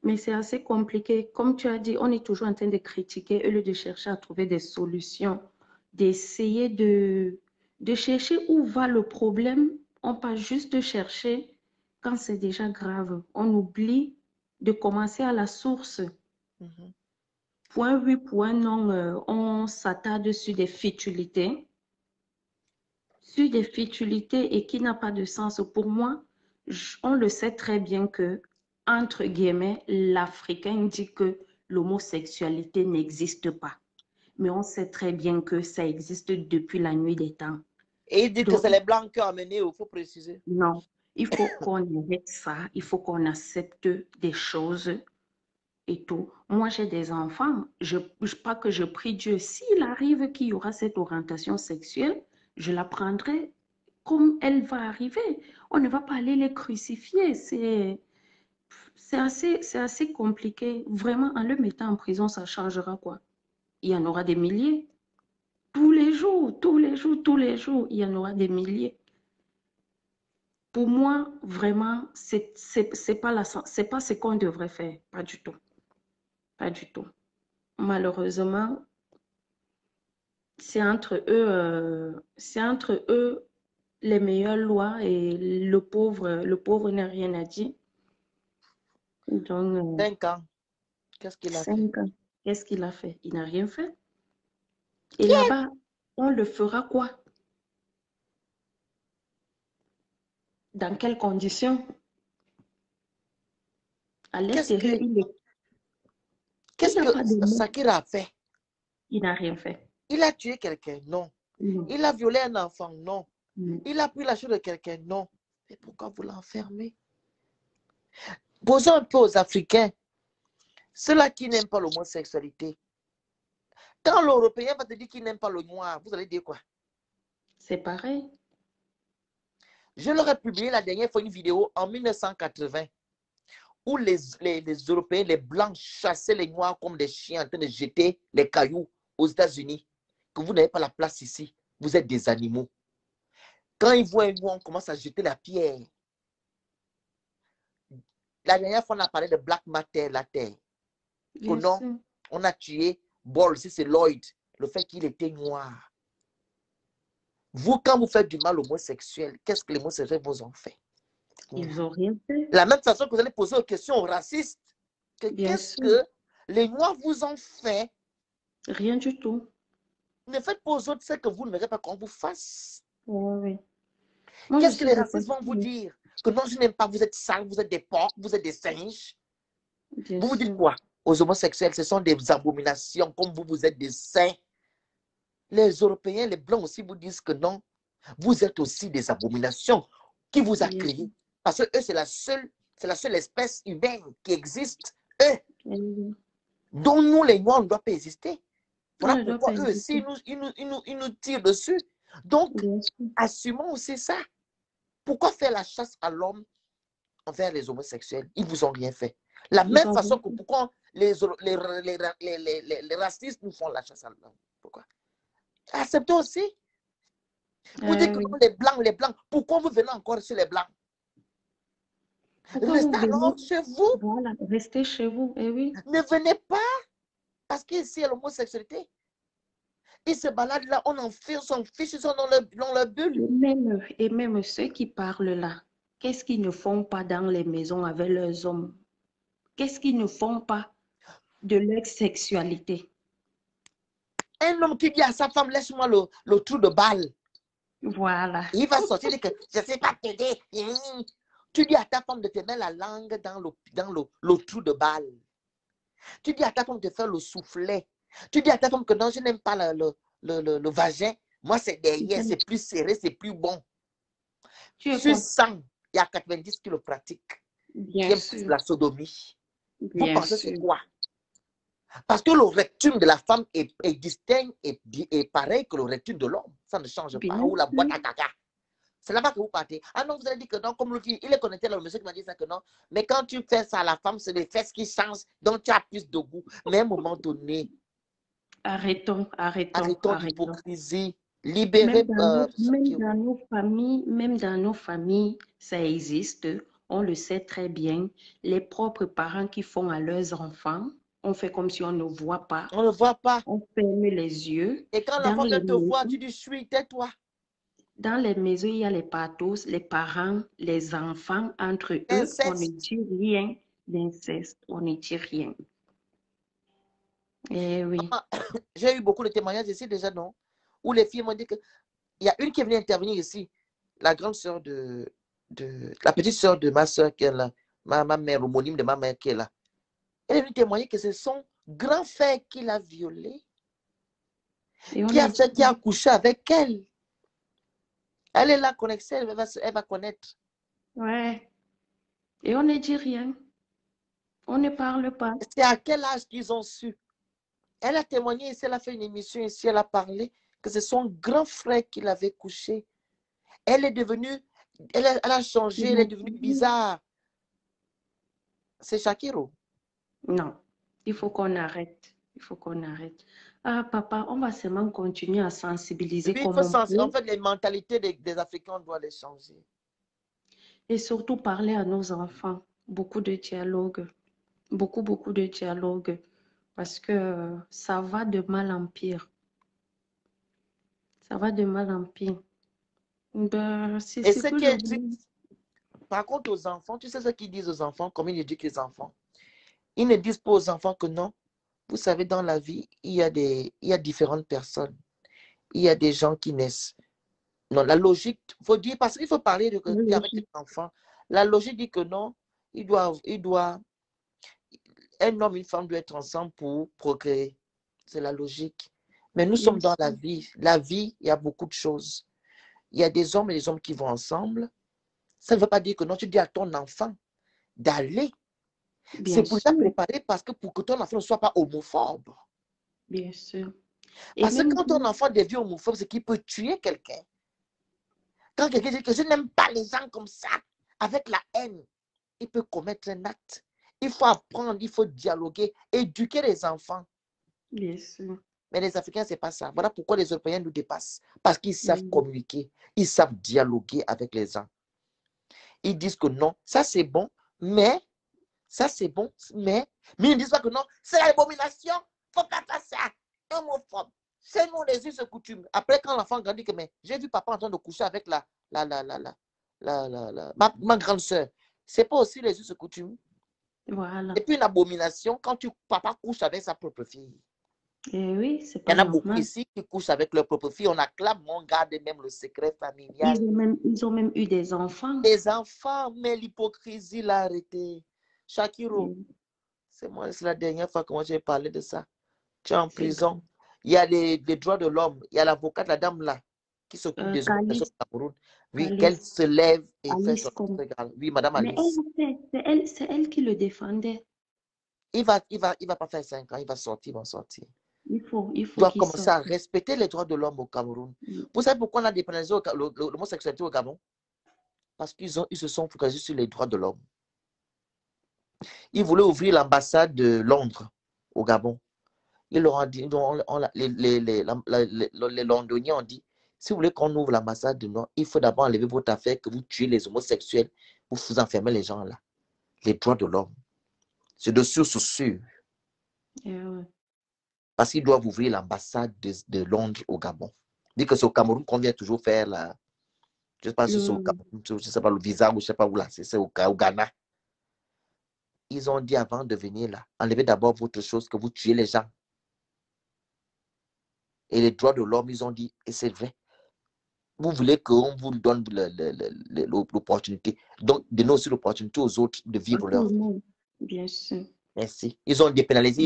Mais c'est assez compliqué. Comme tu as dit, on est toujours en train de critiquer au lieu de chercher à trouver des solutions, d'essayer de chercher où va le problème. On pas juste de chercher quand c'est déjà grave. On oublie de commencer à la source. Point oui, point non, on s'attarde sur des futilités. Sur des futilités et qui n'a pas de sens. Pour moi, On le sait très bien que, entre guillemets, l'Africain dit que l'homosexualité n'existe pas. Mais on sait très bien que ça existe depuis la nuit des temps. Et il dit que c'est les Blancs qui ont amené, il faut préciser. Non, il faut qu'on arrête ça, il faut qu'on accepte des choses et tout. Moi, j'ai des enfants, pas que je prie Dieu, s'il arrive qu'il y aura cette orientation sexuelle, je la prendrai comme elle va arriver. On ne va pas aller les crucifier, c'est assez compliqué. Vraiment, en le mettant en prison, ça changera quoi? Il y en aura des milliers. Tous les jours, tous les jours, tous les jours, il y en aura des milliers. Pour moi, vraiment, c'est pas ce qu'on devrait faire. Pas du tout. Pas du tout. Malheureusement, c'est entre eux les meilleures lois et le pauvre n'a rien à dire. Donc, 5 ans. Qu'est-ce qu'il a fait? 5 ans. Qu'est-ce qu'il a fait? Il n'a rien fait. Et là-bas, on le fera quoi? Dans quelles conditions? À l'extérieur, qu'est-ce que Sakira a fait? Il n'a rien fait. Il a tué quelqu'un? Non. Il a violé un enfant? Non. Il a pris la chose de quelqu'un? Non. Mais pourquoi vous l'enfermez? Posons un peu aux Africains, ceux-là qui n'aiment pas l'homosexualité. Quand l'Européen va te dire qu'il n'aime pas le noir, vous allez dire quoi? C'est pareil. Je leur ai publié la dernière fois une vidéo en 1980 où les Européens, les Blancs chassaient les Noirs comme des chiens en train de jeter les cailloux aux États-Unis. Que vous n'avez pas la place ici. Vous êtes des animaux. Quand ils voient un Noir, on commence à jeter la pierre. La dernière fois, on a parlé de Black Matter, la terre. Que non, on a tué Ball, si c'est Lloyd, le fait qu'il était noir. Vous, quand vous faites du mal aux homosexuels, qu'est-ce que les homosexuels vous ont fait? Ils n'ont rien fait. La même façon que vous allez poser aux questions aux racistes, qu'est-ce que les Noirs vous ont fait? Rien du tout. Ne faites pas aux autres ce que vous ne verrez pas qu'on vous fasse. Oui. Qu'est-ce que les racistes vont vous dire? Que non, je n'aime pas, vous êtes sales, vous êtes des porcs, vous êtes des singes. Vous vous dites quoi? Aux homosexuels, ce sont des abominations, comme vous êtes des saints. Les Européens, les Blancs aussi vous disent que non, vous êtes aussi des abominations. Qui vous a créé? Parce que eux, c'est la seule espèce humaine qui existe. Eux, dont nous, les Noirs, on ne doit pas exister. Voilà pourquoi eux aussi, ils nous tirent dessus. Donc, assumons aussi ça. Pourquoi faire la chasse à l'homme envers les homosexuels? Ils ne vous ont rien fait. La même façon que pourquoi les racistes nous font la chasse à l'homme. Pourquoi? Acceptez aussi. Vous dites que les blancs, pourquoi vous venez encore chez les blancs? Restez alors chez vous. Voilà, restez chez vous, oui. Ne venez pas, parce qu'ici, il y a l'homosexualité. Ils se baladent là, on en fait, on s'en fiche, ils sont dans leur bulle. Et même ceux qui parlent là, qu'est-ce qu'ils ne font pas dans les maisons avec leurs hommes? Qu'est-ce qu'ils ne font pas de leur sexualité? Un homme qui dit à sa femme, laisse-moi le trou de balle. Voilà. Il va sortir et dire que je ne sais pas t'aider. Tu dis à ta femme de te mettre la langue dans le trou de balle. Tu dis à ta femme de faire le soufflet. Tu dis à ta femme que non, je n'aime pas le vagin. Moi, c'est derrière, c'est plus serré, c'est plus bon. Sur 100, il y a 90 qui le pratiquent. Bien sûr. Plus la sodomie. Bien Vous pensez c'est quoi? Parce que le rectum de la femme est distinct et pareil que le rectum de l'homme. Ça ne change pas. Ou la boîte à caca. C'est là-bas que vous partez. Ah non, vous avez dit que non, comme l'autre, il est connecté là, le monsieur qui m'a dit ça que non. Mais quand tu fais ça à la femme, c'est les fesses qui changent, donc tu as plus de goût. Mais à un moment donné, arrêtons l'hypocrisie. Libérez. Même dans nos familles, ça existe. On le sait très bien. Les propres parents qui font à leurs enfants, on fait comme si on ne voit pas. On ne voit pas. On ferme les yeux. Et quand l'enfant te voit, tu dis, je suis, tais-toi. Dans les maisons, il y a les pathos, les parents, les enfants, entre eux, on ne dit rien d'inceste. On ne dit rien. Eh oui. J'ai eu beaucoup de témoignages ici déjà, non? Où les filles m'ont dit que il y a une qui est venue intervenir ici, la grande sœur de la petite sœur de ma sœur qui est là, ma mère, homonyme de ma mère qui est là. Elle est venue témoigner que c'est son grand frère qui l'a violée, qui a couché avec elle. Elle est là connectée, elle va connaître. Ouais. Et on ne dit rien. On ne parle pas. C'est à quel âge qu'ils ont su? Elle a témoigné ici, elle a fait une émission ici, elle a parlé que c'est son grand frère qui l'avait couché. Elle est devenue, elle a changé, elle est devenue bizarre. C'est Shakiro. Non, il faut qu'on arrête. Il faut qu'on arrête. Ah, papa, on va seulement continuer à sensibiliser comme on peut. En fait, les mentalités des Africains, on doit les changer. Et surtout parler à nos enfants. Beaucoup de dialogue. Beaucoup de dialogue. Parce que ça va de mal en pire. Ça va de mal en pire. Ben, et ce qui est triste, par contre, aux enfants, tu sais ce qu'ils disent aux enfants, comme ils éduquent les enfants? Ils ne disent pas aux enfants que non. Vous savez, dans la vie, il y a différentes personnes. Il y a des gens qui naissent. Non, la logique, faut dire, parce qu'il faut parler avec les enfants. La logique dit que non, un homme et une femme doivent être ensemble pour procréer. C'est la logique. Mais nous sommes dans la vie. La vie, il y a beaucoup de choses. Il y a des hommes et des hommes qui vont ensemble. Ça ne veut pas dire que non, tu dis à ton enfant d'aller. C'est pour ça préparer parce que pour que ton enfant ne soit pas homophobe. Bien sûr. Parce que quand ton enfant devient homophobe, c'est qu'il peut tuer quelqu'un. Quand quelqu'un dit que je n'aime pas les gens comme ça, avec la haine, il peut commettre un acte. Il faut apprendre, il faut dialoguer, éduquer les enfants. Bien sûr. Mais les Africains, ce n'est pas ça. Voilà pourquoi les Européens nous dépassent. Parce qu'ils savent communiquer, ils savent dialoguer avec les gens. Ils disent que non, ça c'est bon, mais ça c'est bon, mais ils ne disent pas que non, c'est l'abomination, il ne faut pas faire ça, homophobe. C'est nous les us et coutumes. Après, quand l'enfant grandit, que mais j'ai vu papa en train de coucher avec ma grande soeur. Ce n'est pas aussi les us et coutumes. Voilà. Et puis une abomination quand papa couche avec sa propre fille. Et oui, c'est pas Il y en a normal. beaucoup ici qui couchent avec leur propre fille. On acclame, on garde même le secret familial. Ils ont même eu des enfants. Des enfants, mais l'hypocrisie l'a arrêté. Shakiro, c'est la dernière fois que moi j'ai parlé de ça. Tu es en prison. Il y a les droits de l'homme. Il y a l'avocat de la dame là qui s'occupe des hommes au Cameroun. Oui, qu'elle se lève et fait son légal. Oui, madame Alice. Mais c'est elle qui le défendait. Il va pas faire 5 ans, il va sortir. Il faut doit commencer à respecter les droits de l'homme au Cameroun. Vous savez pourquoi on a dépénalisé l'homosexualité au Gabon? Parce qu'ils se sont focalisés sur les droits de l'homme. Ils voulaient ouvrir l'ambassade de Londres au Gabon. Ils leur ont dit, les Londoniens ont dit, si vous voulez qu'on ouvre l'ambassade de Londres, il faut d'abord enlever votre affaire que vous tuez les homosexuels pour vous enfermer les gens là. Les droits de l'homme. C'est de source sûre. Parce qu'ils doivent ouvrir l'ambassade de Londres au Gabon. Dit que c'est au Cameroun qu'on vient toujours faire la... Je ne sais pas si c'est au Cameroun, je ne sais pas le visa ou je ne sais pas où là, c'est au Ghana. Ils ont dit avant de venir là, enlevez d'abord votre chose que vous tuez les gens. Et les droits de l'homme, ils ont dit, et c'est vrai, vous voulez qu'on vous donne l'opportunité, donc donnez aussi l'opportunité aux autres de vivre leur vie. Bien sûr. Merci. Ils ont dépénalisé,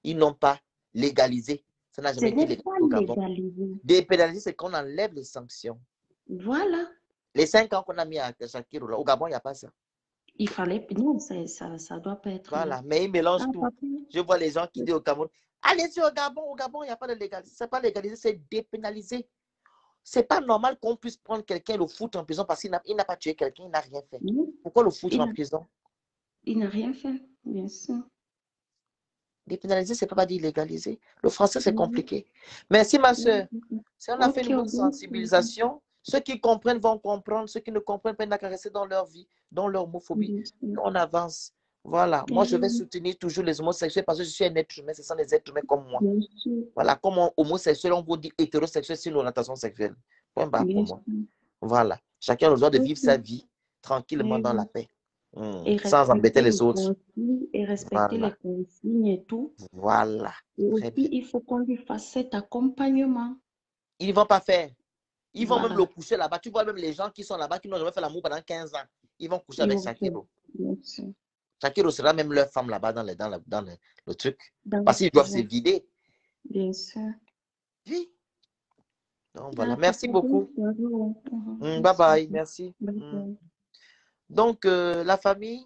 ils n'ont pas légalisé. Ça n'a jamais été légalisé au Gabon. Dépénaliser, c'est qu'on enlève les sanctions. Voilà. Les 5 ans qu'on a mis à Shakiro, au Gabon, il n'y a pas ça. Il fallait... Non, ça doit pas être... Voilà, mais ils mélangent tout. Je vois les gens qui disent au Cameroun, allez-y au Gabon, il n'y a pas de légalisé. Ce n'est pas légalisé, c'est dépénalisé. Ce n'est pas normal qu'on puisse prendre quelqu'un et le foutre en prison parce qu'il n'a pas tué quelqu'un, il n'a rien fait. Pourquoi le foutre en prison? Il n'a rien fait, bien sûr. Dépénaliser, c'est pas dire légaliser. Le français, c'est compliqué. Merci, ma soeur. Si on a fait une bonne sensibilisation, ceux qui comprennent vont comprendre. Ceux qui ne comprennent pas, ils n'ont qu'à rester dans leur vie, dans leur homophobie. On avance. Voilà. Moi, je vais soutenir toujours les homosexuels parce que je suis un être humain. Ce sont des êtres humains comme moi. Voilà. Comme homosexuel, on vous dit hétérosexuel sur l'orientation sexuelle. Point barre pour moi. Voilà. Chacun a le droit de vivre sa vie tranquillement dans la paix. Sans embêter les autres. Et respecter les consignes et tout. Voilà. Et aussi, il faut qu'on lui fasse cet accompagnement. Ils ne vont pas faire. Ils vont même le coucher là-bas. Tu vois même les gens qui sont là-bas, qui n'ont jamais fait l'amour pendant 15 ans. Ils vont coucher avec Shakiro. Shakiro sera même leur femme là-bas dans le truc. Parce qu'ils doivent se vider. Bien sûr. Oui. Donc voilà. Merci beaucoup. Bye bye. Merci. Donc, la famille,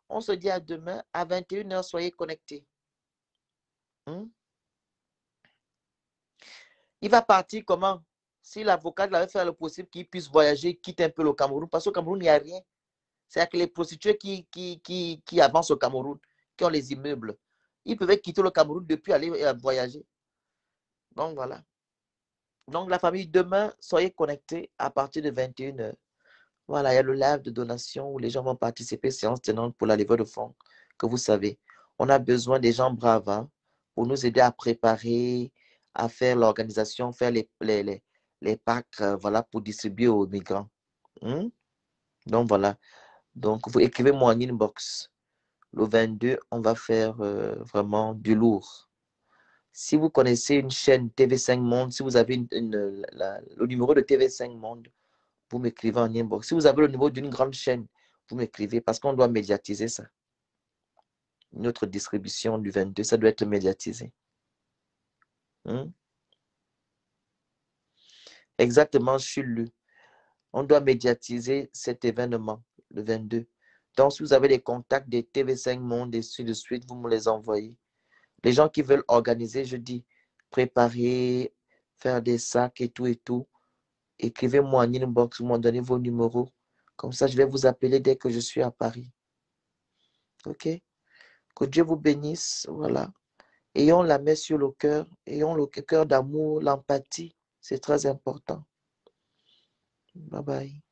on se dit à demain à 21h. Soyez connectés. Il va partir comment? Si l'avocat avait fait le possible qu'il puisse voyager, quitte un peu le Cameroun, parce qu'au Cameroun, il n'y a rien. C'est que les prostituées qui avancent au Cameroun, qui ont les immeubles, ils peuvent quitter le Cameroun depuis aller voyager. Donc voilà. Donc la famille, demain, soyez connectés à partir de 21h. Voilà, il y a le live de donation où les gens vont participer, séance tenante pour la levée de fonds, que vous savez. On a besoin des gens braves hein, pour nous aider à préparer, à faire l'organisation, faire les packs, voilà, pour distribuer aux migrants. Donc voilà. Donc vous écrivez-moi en inbox. Le 22, on va faire vraiment du lourd. Si vous connaissez une chaîne TV5 Monde, si vous avez le numéro de TV5 Monde, vous m'écrivez en inbox. Si vous avez le numéro d'une grande chaîne, vous m'écrivez parce qu'on doit médiatiser ça. Notre distribution du 22, ça doit être médiatisé. Exactement, je suis lu. On doit médiatiser cet événement, le 22. Donc, si vous avez les contacts des TV5 Monde et ainsi de suite, vous me les envoyez. Les gens qui veulent organiser, je dis, préparer, faire des sacs et tout. Écrivez-moi en inbox, vous m'en donnez vos numéros. Comme ça, je vais vous appeler dès que je suis à Paris. OK? Que Dieu vous bénisse. Voilà. Ayons la main sur le cœur. Ayons le cœur d'amour, l'empathie. C'est très important. Bye bye.